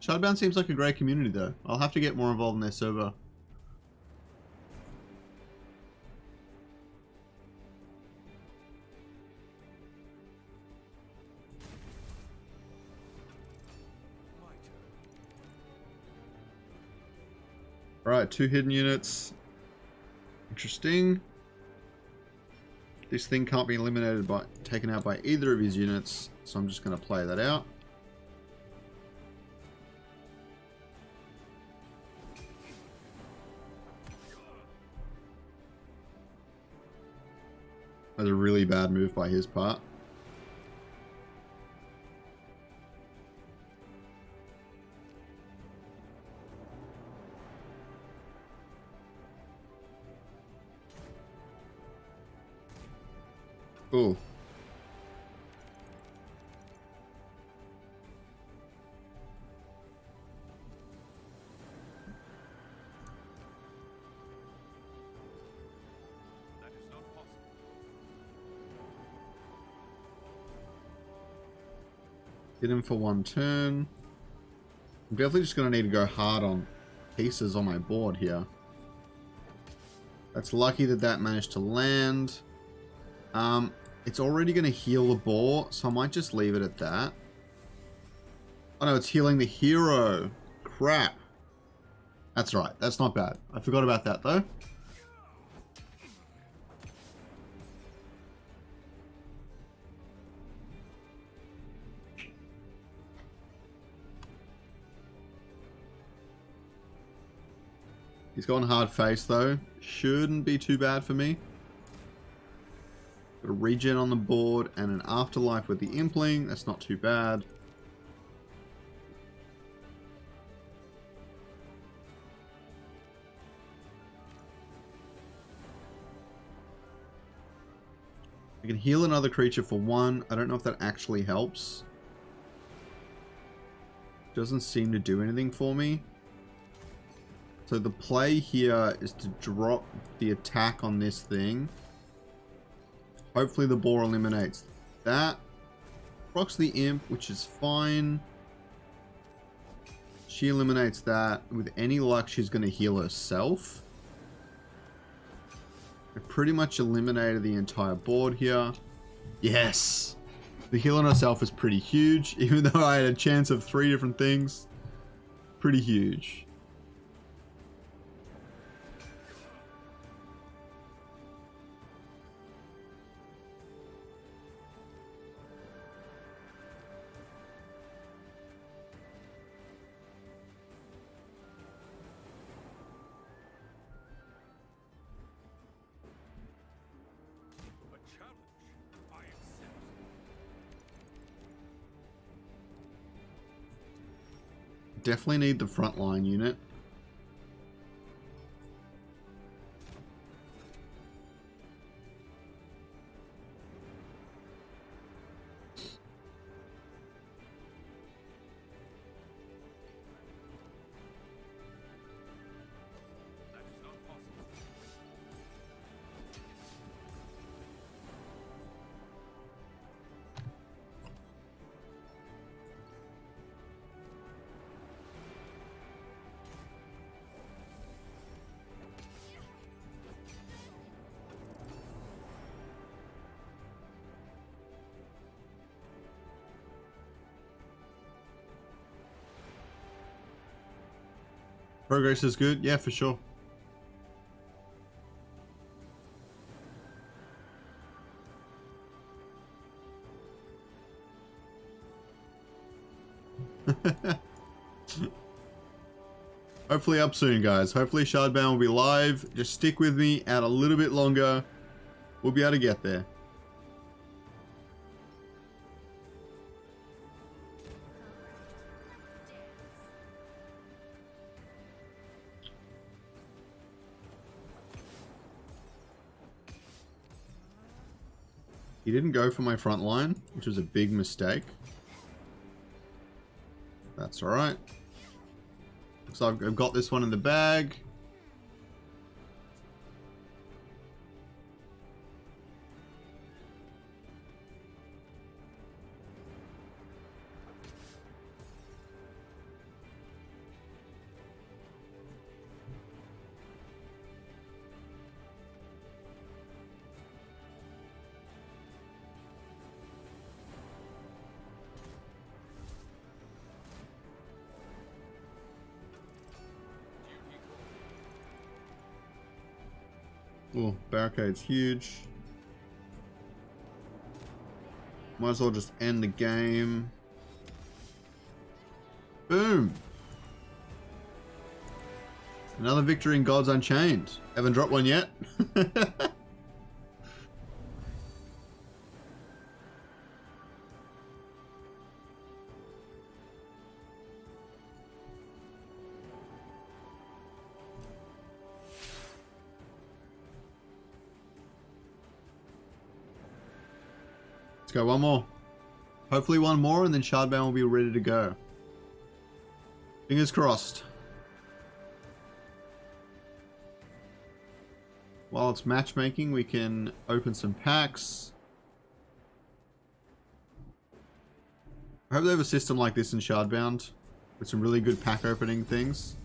Shardbound seems like a great community though. I'll have to get more involved in their server. Alright, 2 hidden units. Interesting. This thing can't be eliminated by taken out by either of his units, so I'm just going to play that out. That's a really bad move by his part. Ooh. Hit him for 1 turn. I'm definitely just going to need to go hard on pieces on my board here. That's lucky that that managed to land. It's already going to heal the boar, so I might just leave it at that. Oh no, it's healing the hero. Crap. That's right. That's not bad. I forgot about that though. He's gone hard face though. Shouldn't be too bad for me. Got a regen on the board and an afterlife with the impling. That's not too bad. I can heal another creature for 1. I don't know if that actually helps. Doesn't seem to do anything for me. So the play here is to drop the attack on this thing. Hopefully the boar eliminates that. Procs the imp, which is fine. She eliminates that. With any luck, she's going to heal herself. I pretty much eliminated the entire board here. Yes! The heal on herself is pretty huge, even though I had a chance of 3 different things. Pretty huge. Definitely need the frontline unit. Progress is good, yeah, for sure. Hopefully up soon, guys. Hopefully Shardbound will be live. Just stick with me, add a little bit longer. We'll be able to get there. He didn't go for my front line, which was a big mistake. That's alright. So I've got this one in the bag. Oh, barricade's huge. Might as well just end the game. Boom! Another victory in Gods Unchained. Haven't dropped one yet. Let's go one more. Hopefully one more and then Shardbound will be ready to go. Fingers crossed. While it's matchmaking, we can open some packs. I hope they have a system like this in Shardbound with some really good pack opening things.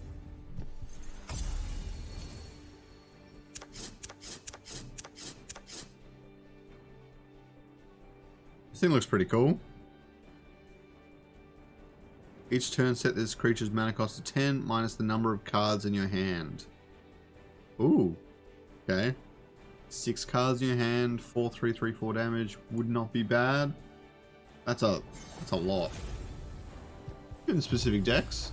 This thing looks pretty cool. Each turn set this creature's mana cost to 10 minus the number of cards in your hand. Ooh. Okay. 6 cards in your hand, 4/3/3/4 damage would not be bad. That's a lot. In specific decks.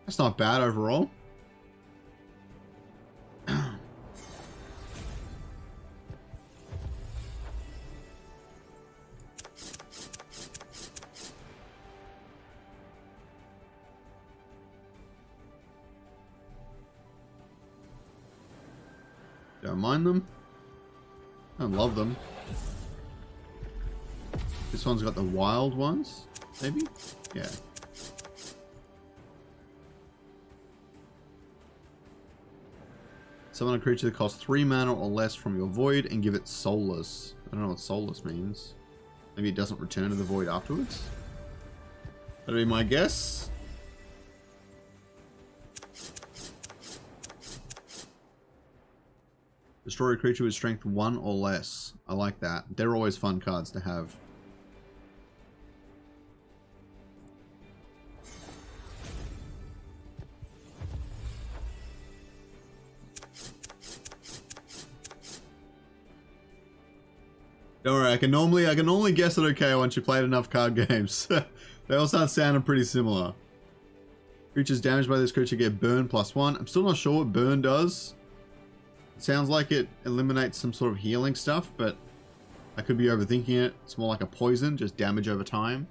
That's not bad overall. Don't mind them. I love them. This one's got the wild ones, maybe? Yeah. Summon a creature that costs 3 mana or less from your void and give it soulless. I don't know what soulless means. Maybe it doesn't return to the void afterwards? That'd be my guess. Destroy a creature with strength 1 or less. I like that. They're always fun cards to have. Don't worry, I can normally guess it okay once you played enough card games. They all start sounding pretty similar. Creatures damaged by this creature get burn +1. I'm still not sure what burn does. It sounds like it eliminates some sort of healing stuff, but I could be overthinking it. It's more like a poison, just damage over time.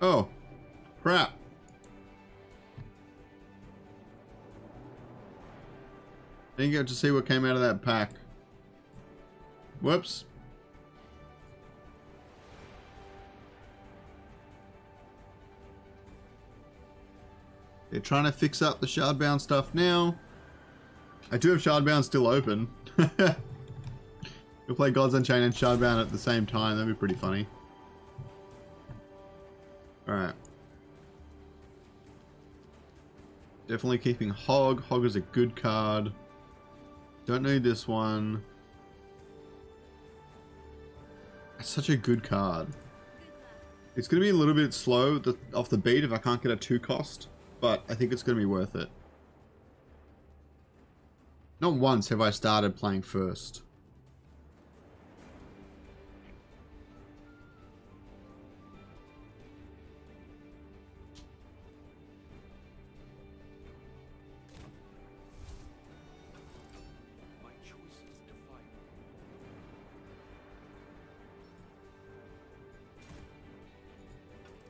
Oh, crap. Didn't get to see what came out of that pack. Whoops. They're trying to fix up the Shardbound stuff now. I do have Shardbound still open. We'll play Gods Unchained and Shardbound at the same time. That'd be pretty funny. Alright. Definitely keeping Hog. Hog is a good card. Don't need this one. It's such a good card. It's going to be a little bit slow off the beat if I can't get a 2 cost. But I think it's going to be worth it. Not once have I started playing first.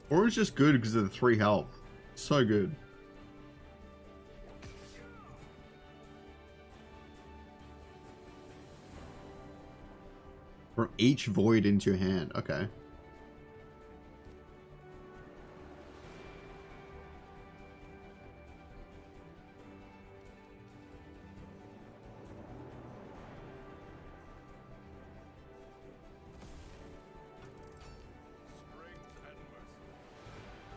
Or it's just good because of the 3 health. So good. From each void into your hand. Okay.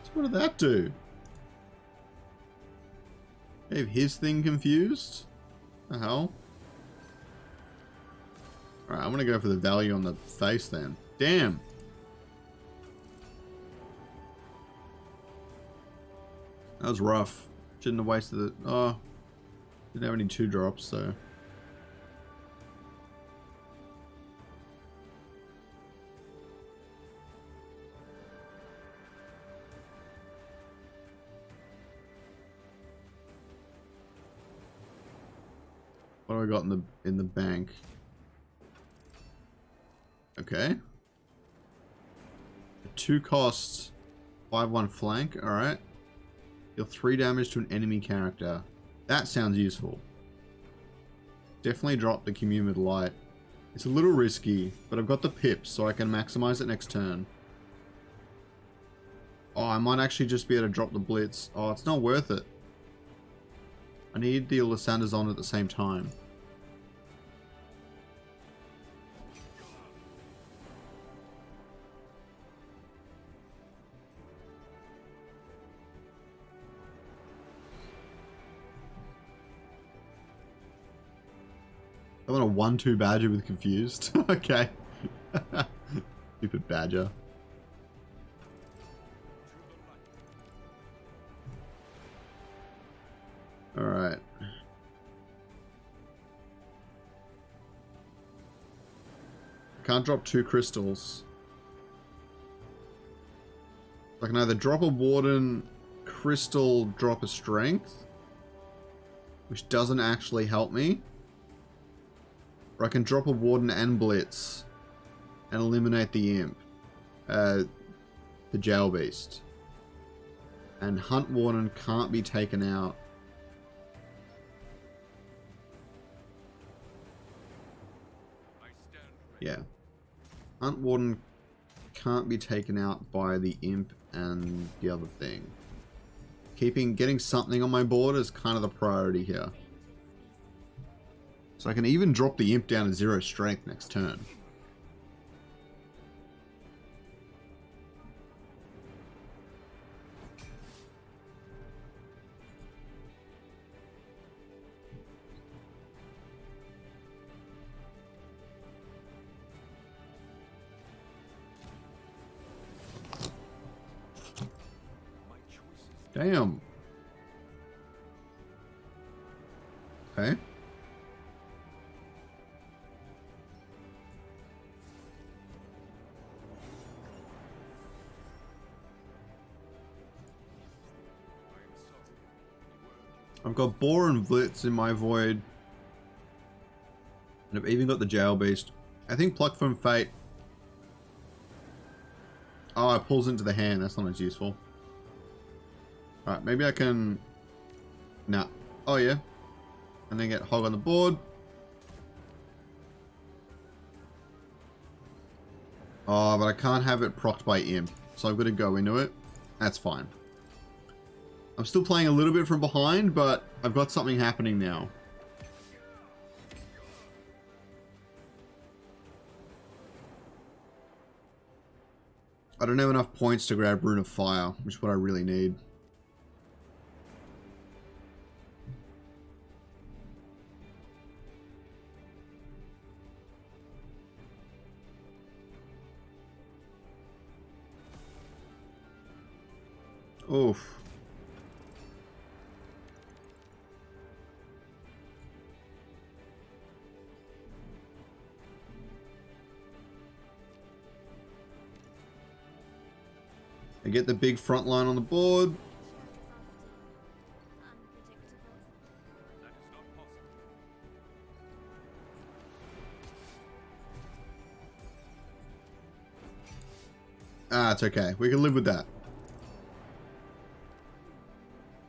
So what did that do? Gave his thing confused? The hell? Alright, I'm gonna go for the value on the face then. Damn! That was rough. Shouldn't have wasted it. Oh, didn't have any 2 drops, so. What do I got in the bank? Okay. 2 costs, 5/1 flank. All right. Deal 3 damage to an enemy character. That sounds useful. Definitely drop the Commune with Light. It's a little risky, but I've got the pips, so I can maximize it next turn. Oh, I might actually just be able to drop the Blitz. Oh, it's not worth it. I need the Lysanders on at the same time. I want a 1/2 Badger with Confused. Okay. Stupid Badger. Alright. Can't drop 2 crystals. I can either drop a Warden, Crystal, drop a Strength, which doesn't actually help me. Or I can drop a Warden and Blitz and eliminate the Imp, the Jail Beast. And Hunt Warden can't be taken out. Yeah. Hunt Warden can't be taken out by the Imp and the other thing. Getting something on my board is kind of the priority here. So I can even drop the Imp down to 0 strength next turn. Damn. Okay. I've got Boar and Blitz in my void. And I've even got the Jail Beast. I think Pluck from Fate. Oh, it pulls into the hand. That's not as useful. Alright, maybe I can... Nah. Oh, yeah. And then get Hog on the board. Oh, but I can't have it procced by Imp. So I've got to go into it. That's fine. I'm still playing a little bit from behind, but I've got something happening now. I don't have enough points to grab Rune of Fire, which is what I really need. Oof. I get the big front line on the board. Ah, it's okay. We can live with that.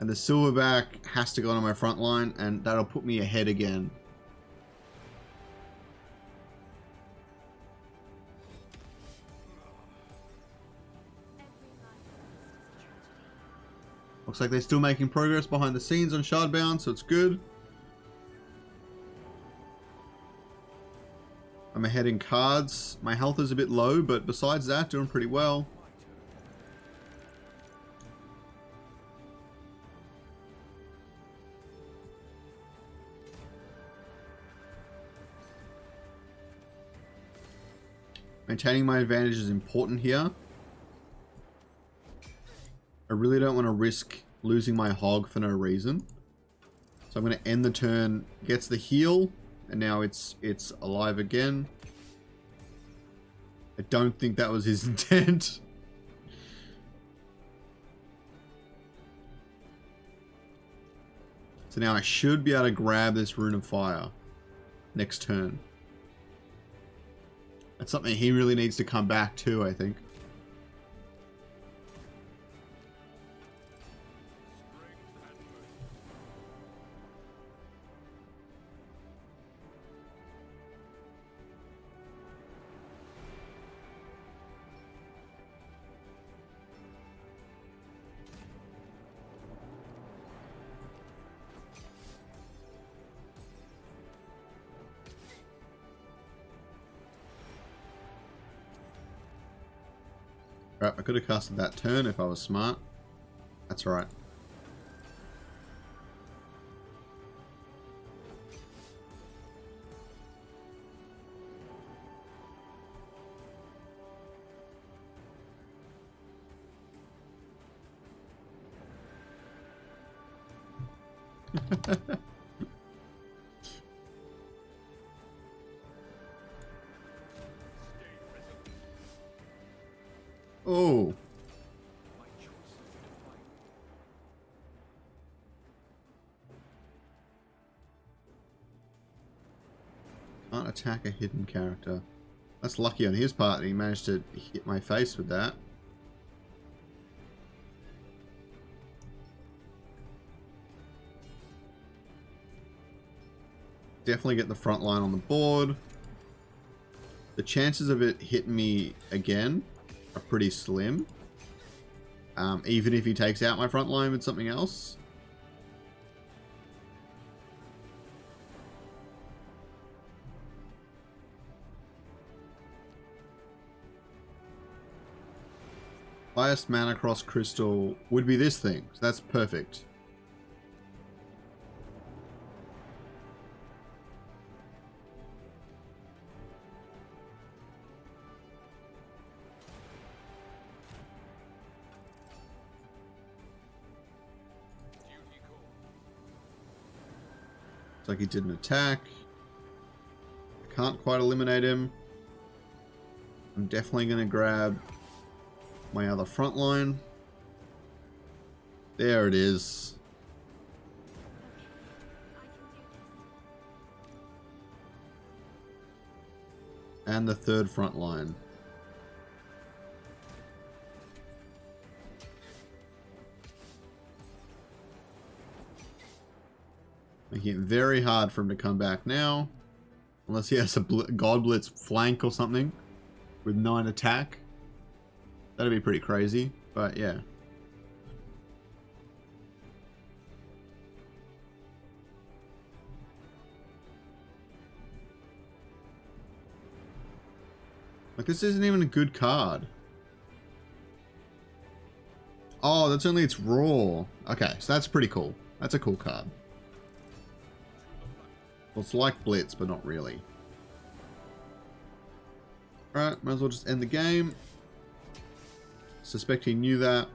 And the Silverback has to go on my front line, and that'll put me ahead again. Looks like they're still making progress behind the scenes on Shardbound, so it's good. I'm ahead in cards. My health is a bit low, but besides that, doing pretty well. Maintaining my advantage is important here. I really don't want to risk losing my hog for no reason. So I'm going to end the turn, gets the heal, and now it's alive again. I don't think that was his intent. So now I should be able to grab this Rune of Fire next turn. That's something he really needs to come back to, I think. Right, I could have casted that turn if I was smart. That's alright. Oh. Can't attack a hidden character. That's lucky on his part. He managed to hit my face with that. Definitely get the front line on the board. The chances of it hitting me again are pretty slim. Even if he takes out my front line with something else. Highest mana cross crystal would be this thing. So that's perfect. Looks like he didn't attack. I can't quite eliminate him. I'm definitely going to grab my other front line. There it is. And the third front line. Making it very hard for him to come back now. Unless he has a God Blitz flank or something. With 9 attack. That'd be pretty crazy. But yeah. Like, this isn't even a good card. Oh, that's only its raw. Okay, so that's pretty cool. That's a cool card. Well, it's like Blitz, but not really. Alright, might as well just end the game. Suspect he knew that.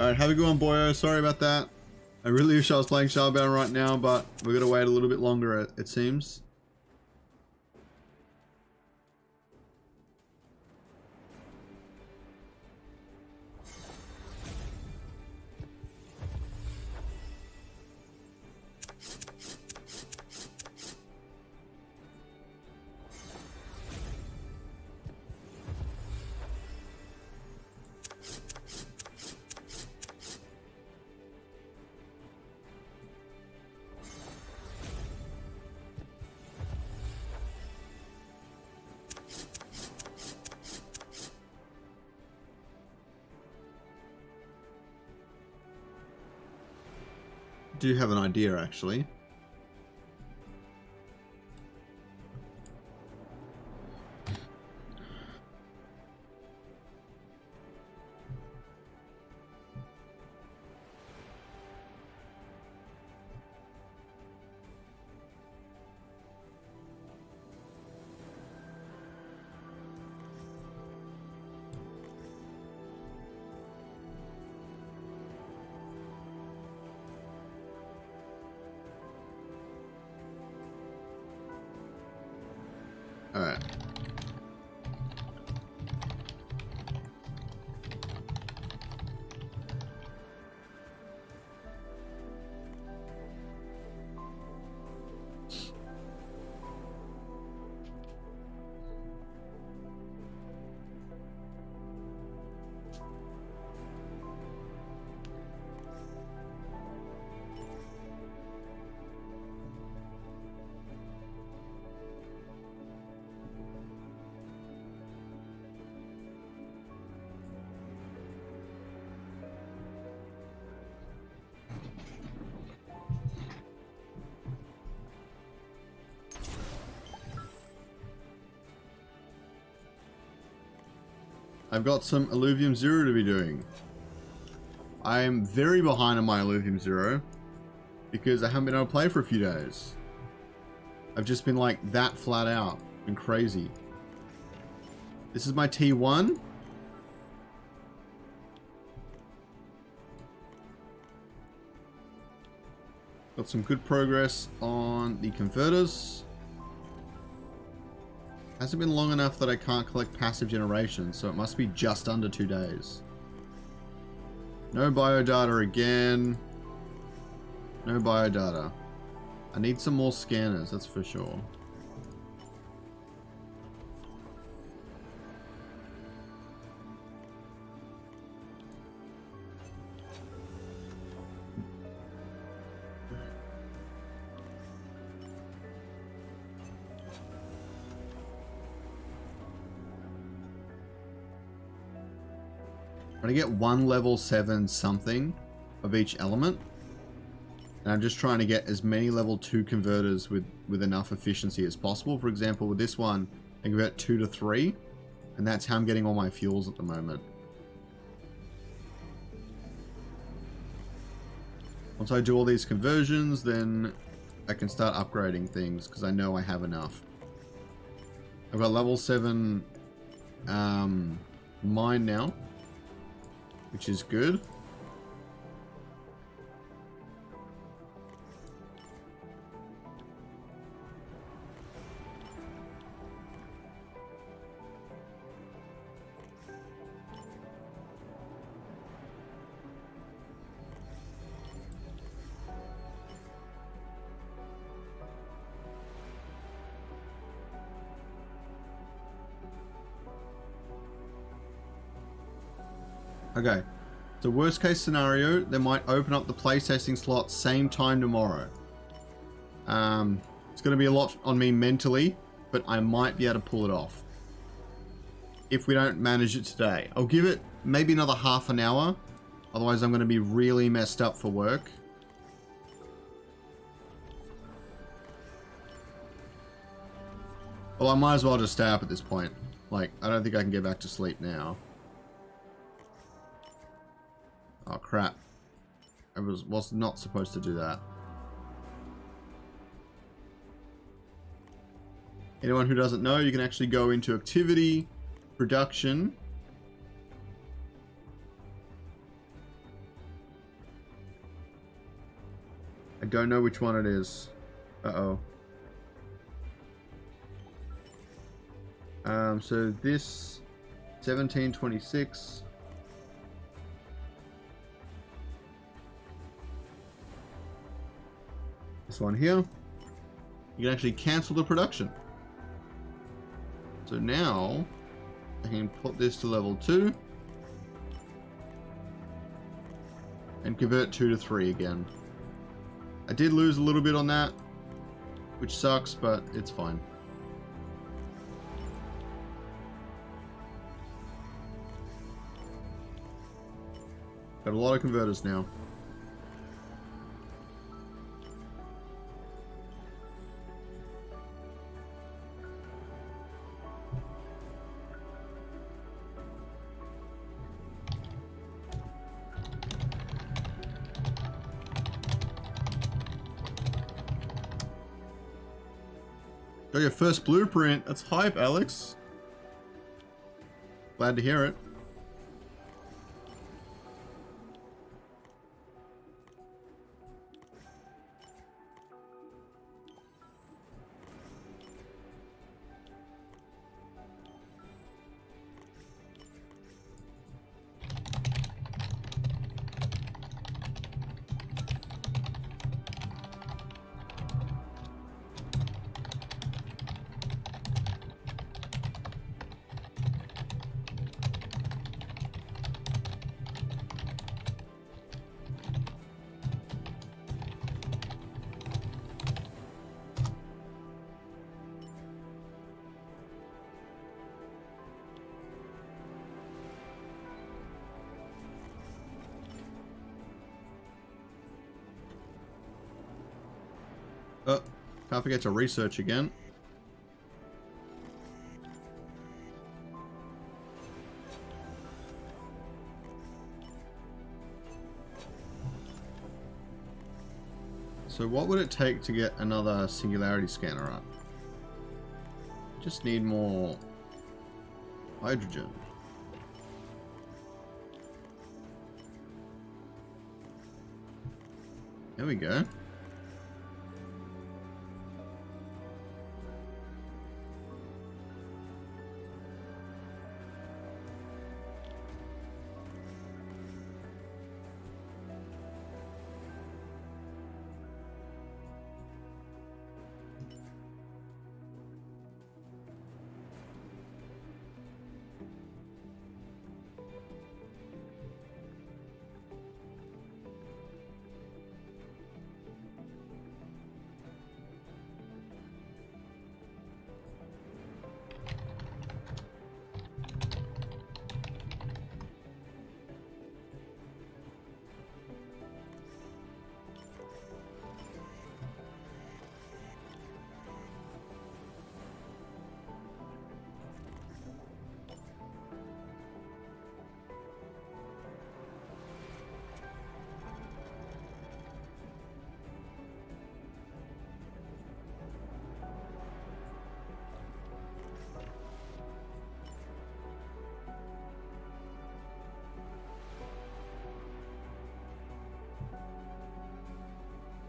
Alright, have a good one, boyo. Sorry about that. I really wish I was playing Shardbound right now, but we're going to wait a little bit longer, it seems. do have an idea, actually. Alright. I've got some Illuvium Zero to be doing. I am very behind on my Illuvium Zero because I haven't been able to play for a few days. I've just been like that flat out. Been crazy. This is my T1. Got some good progress on the converters. Hasn't been long enough that I can't collect passive generation, so it must be just under 2 days. No biodata again. No biodata. I need some more scanners, that's for sure. I'm gonna get one level 7 something of each element. And I'm just trying to get as many level 2 converters with enough efficiency as possible. For example, with this one, I convert 2 to 3. And that's how I'm getting all my fuels at the moment. Once I do all these conversions, then I can start upgrading things because I know I have enough. I've got level 7 mine now, which is good. Okay, so worst case scenario, they might open up the playtesting slot same time tomorrow. It's going to be a lot on me mentally, but I might be able to pull it off. If we don't manage it today. I'll give it maybe another half an hour, otherwise I'm going to be really messed up for work. Well, I might as well just stay up at this point. Like, I don't think I can get back to sleep now. Oh crap. I was not supposed to do that. Anyone who doesn't know, you can actually go into activity, production. I don't know which one it is. Uh-oh. So this 1726. This one here, you can actually cancel the production. So now I can put this to level 2 and convert 2 to 3 again. I did lose a little bit on that, which sucks, but it's fine. Got a lot of converters now. Got your first blueprint. That's hype, Alex. Glad to hear it. Oh, can't forget to research again. So what would it take to get another singularity scanner up? Just need more hydrogen. There we go.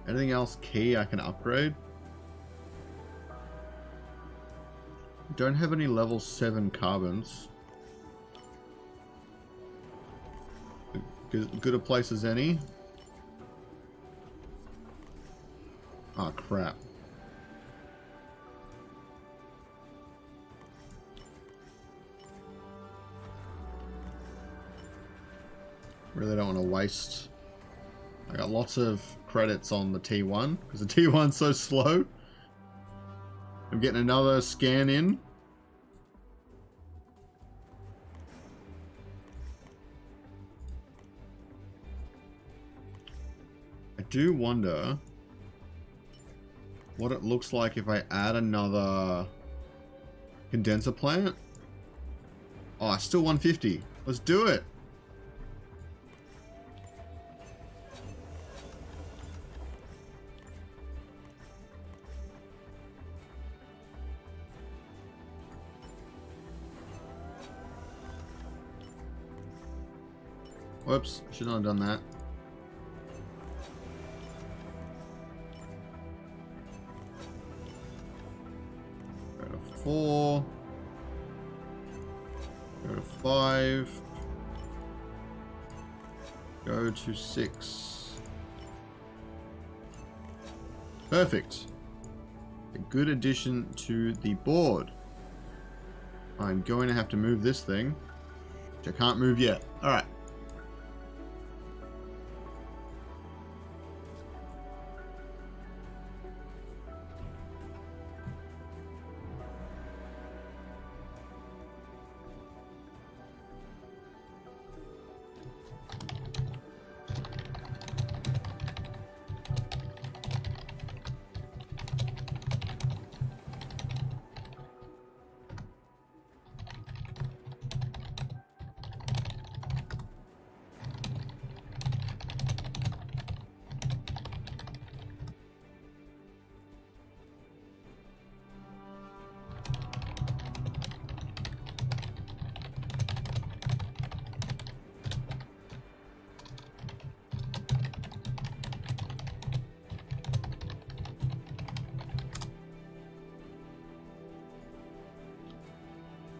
Anything else key I can upgrade? Don't have any level 7 carbons. Good a place as any. Oh crap. Really don't want to waste. I got lots of credits on the T1 because the T1's so slow. I'm getting another scan in. I do wonder what it looks like if I add another condenser plant. Oh, still 150. Let's do it. Whoops, should not have done that. Go to 4. Go to 5. Go to 6. Perfect. A good addition to the board. I'm going to have to move this thing, which I can't move yet. Alright.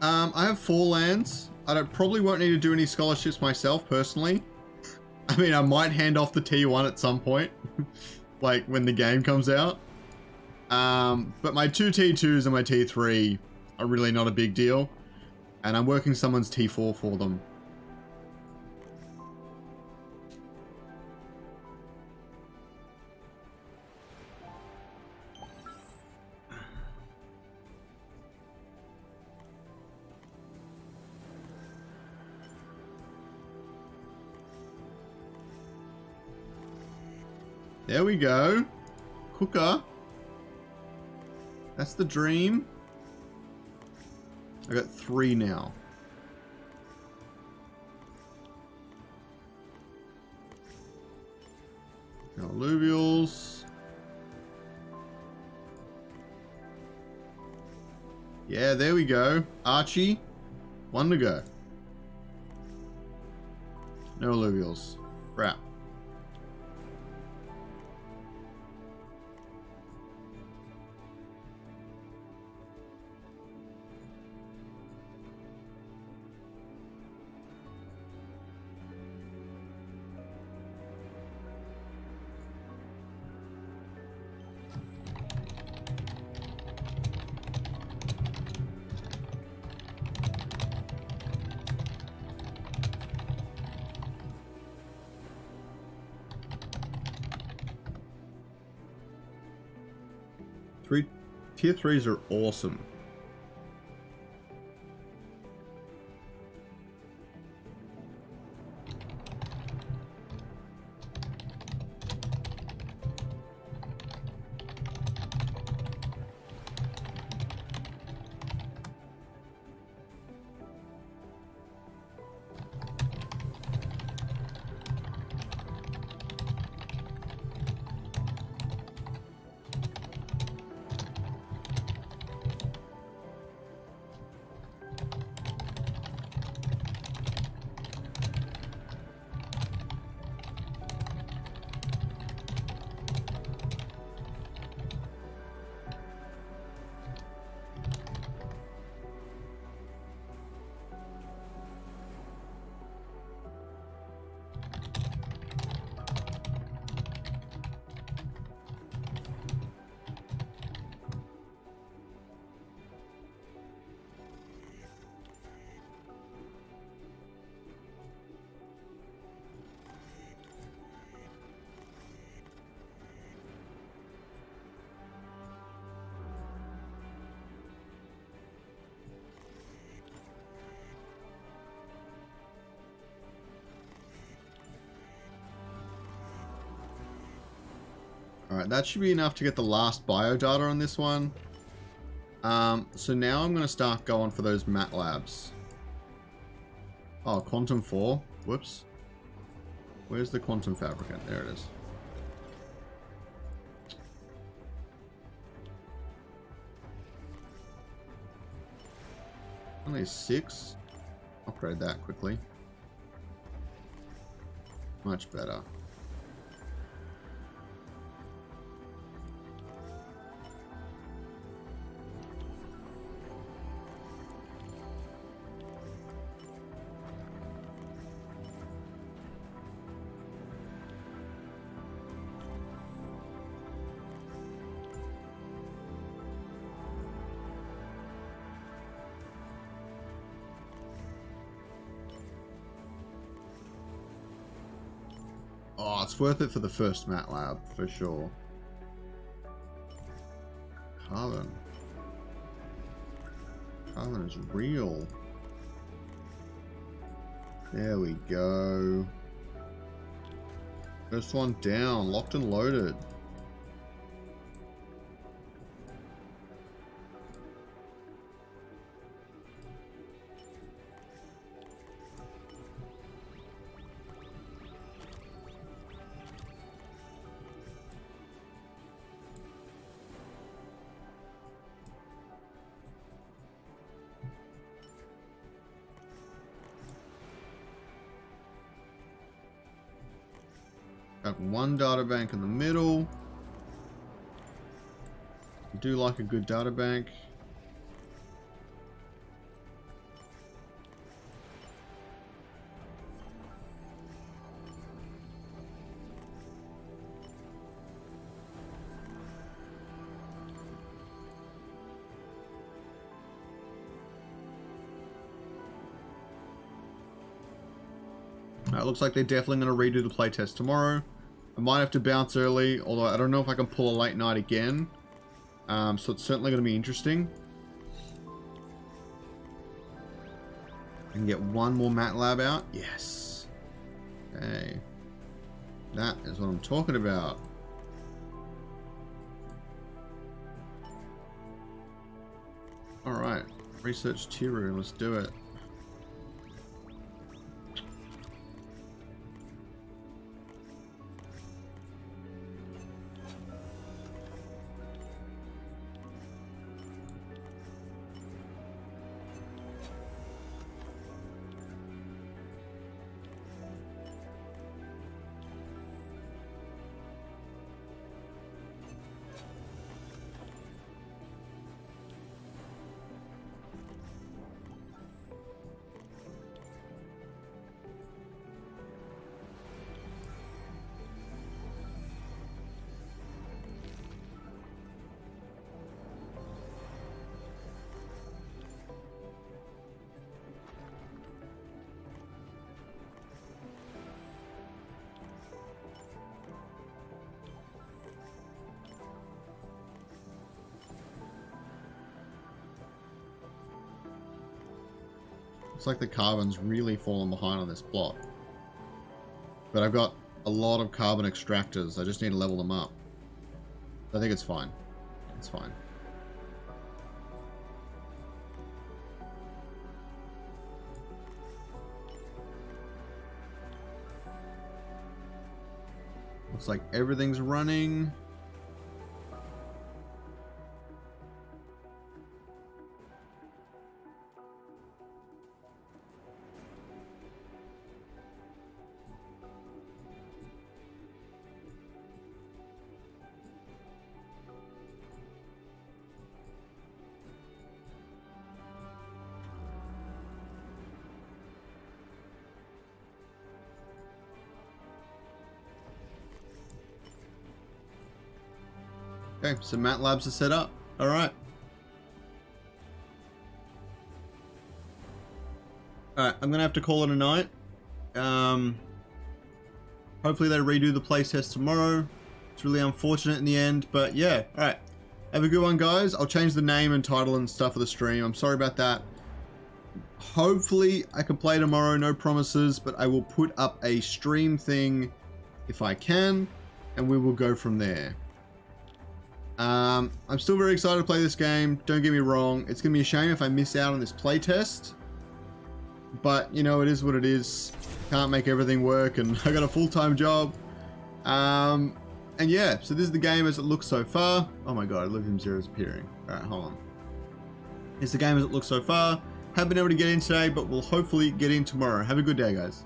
I have 4 lands. Probably won't need to do any scholarships myself, personally. I mean, I might hand off the T1 at some point. Like, when the game comes out. But my 2 T2s and my T3 are really not a big deal. And I'm working someone's T4 for them. There we go. Cooker. That's the dream. I got 3 now. Alluvials. Yeah, there we go. Archie. 1 to go. No alluvials. Crap. Tier 3s are awesome. Alright, that should be enough to get the last bio data on this one. So now I'm going to start going for those mat labs. Oh, Quantum 4. Whoops. Where's the Quantum Fabricant? There it is. Only 6. Upgrade that quickly. Much better. Oh, it's worth it for the first mat lab, for sure. Carbon. Carbon is real. There we go. First one down, locked and loaded. Got one data bank in the middle. I do like a good data bank. It looks like they're definitely going to redo the playtest tomorrow. I might have to bounce early, although I don't know if I can pull a late night again. So it's certainly going to be interesting. I can get one more MATLAB out. Yes. Okay. That is what I'm talking about. Alright. Research tier room. Let's do it. Looks like the carbon's really fallen behind on this plot. But I've got a lot of carbon extractors. I just need to level them up. I think it's fine. It's fine. Looks like everything's running. Okay, so MATLABs are set up. Alright. Alright, I'm gonna have to call it a night. Hopefully they redo the playtest tomorrow. It's really unfortunate in the end, but yeah. Alright. Have a good one, guys. I'll change the name and title and stuff of the stream. I'm sorry about that. Hopefully I can play tomorrow, no promises, but I will put up a stream thing if I can, and we will go from there. I'm still very excited to play this game. Don't get me wrong. It's going to be a shame if I miss out on this playtest. But, you know, it is what it is. Can't make everything work, and I got a full-time job. And yeah, so this is the game as it looks so far. Oh my god, Illuvium Zero is appearing. Alright, hold on. It's the game as it looks so far. Haven't been able to get in today, but we'll hopefully get in tomorrow. Have a good day, guys.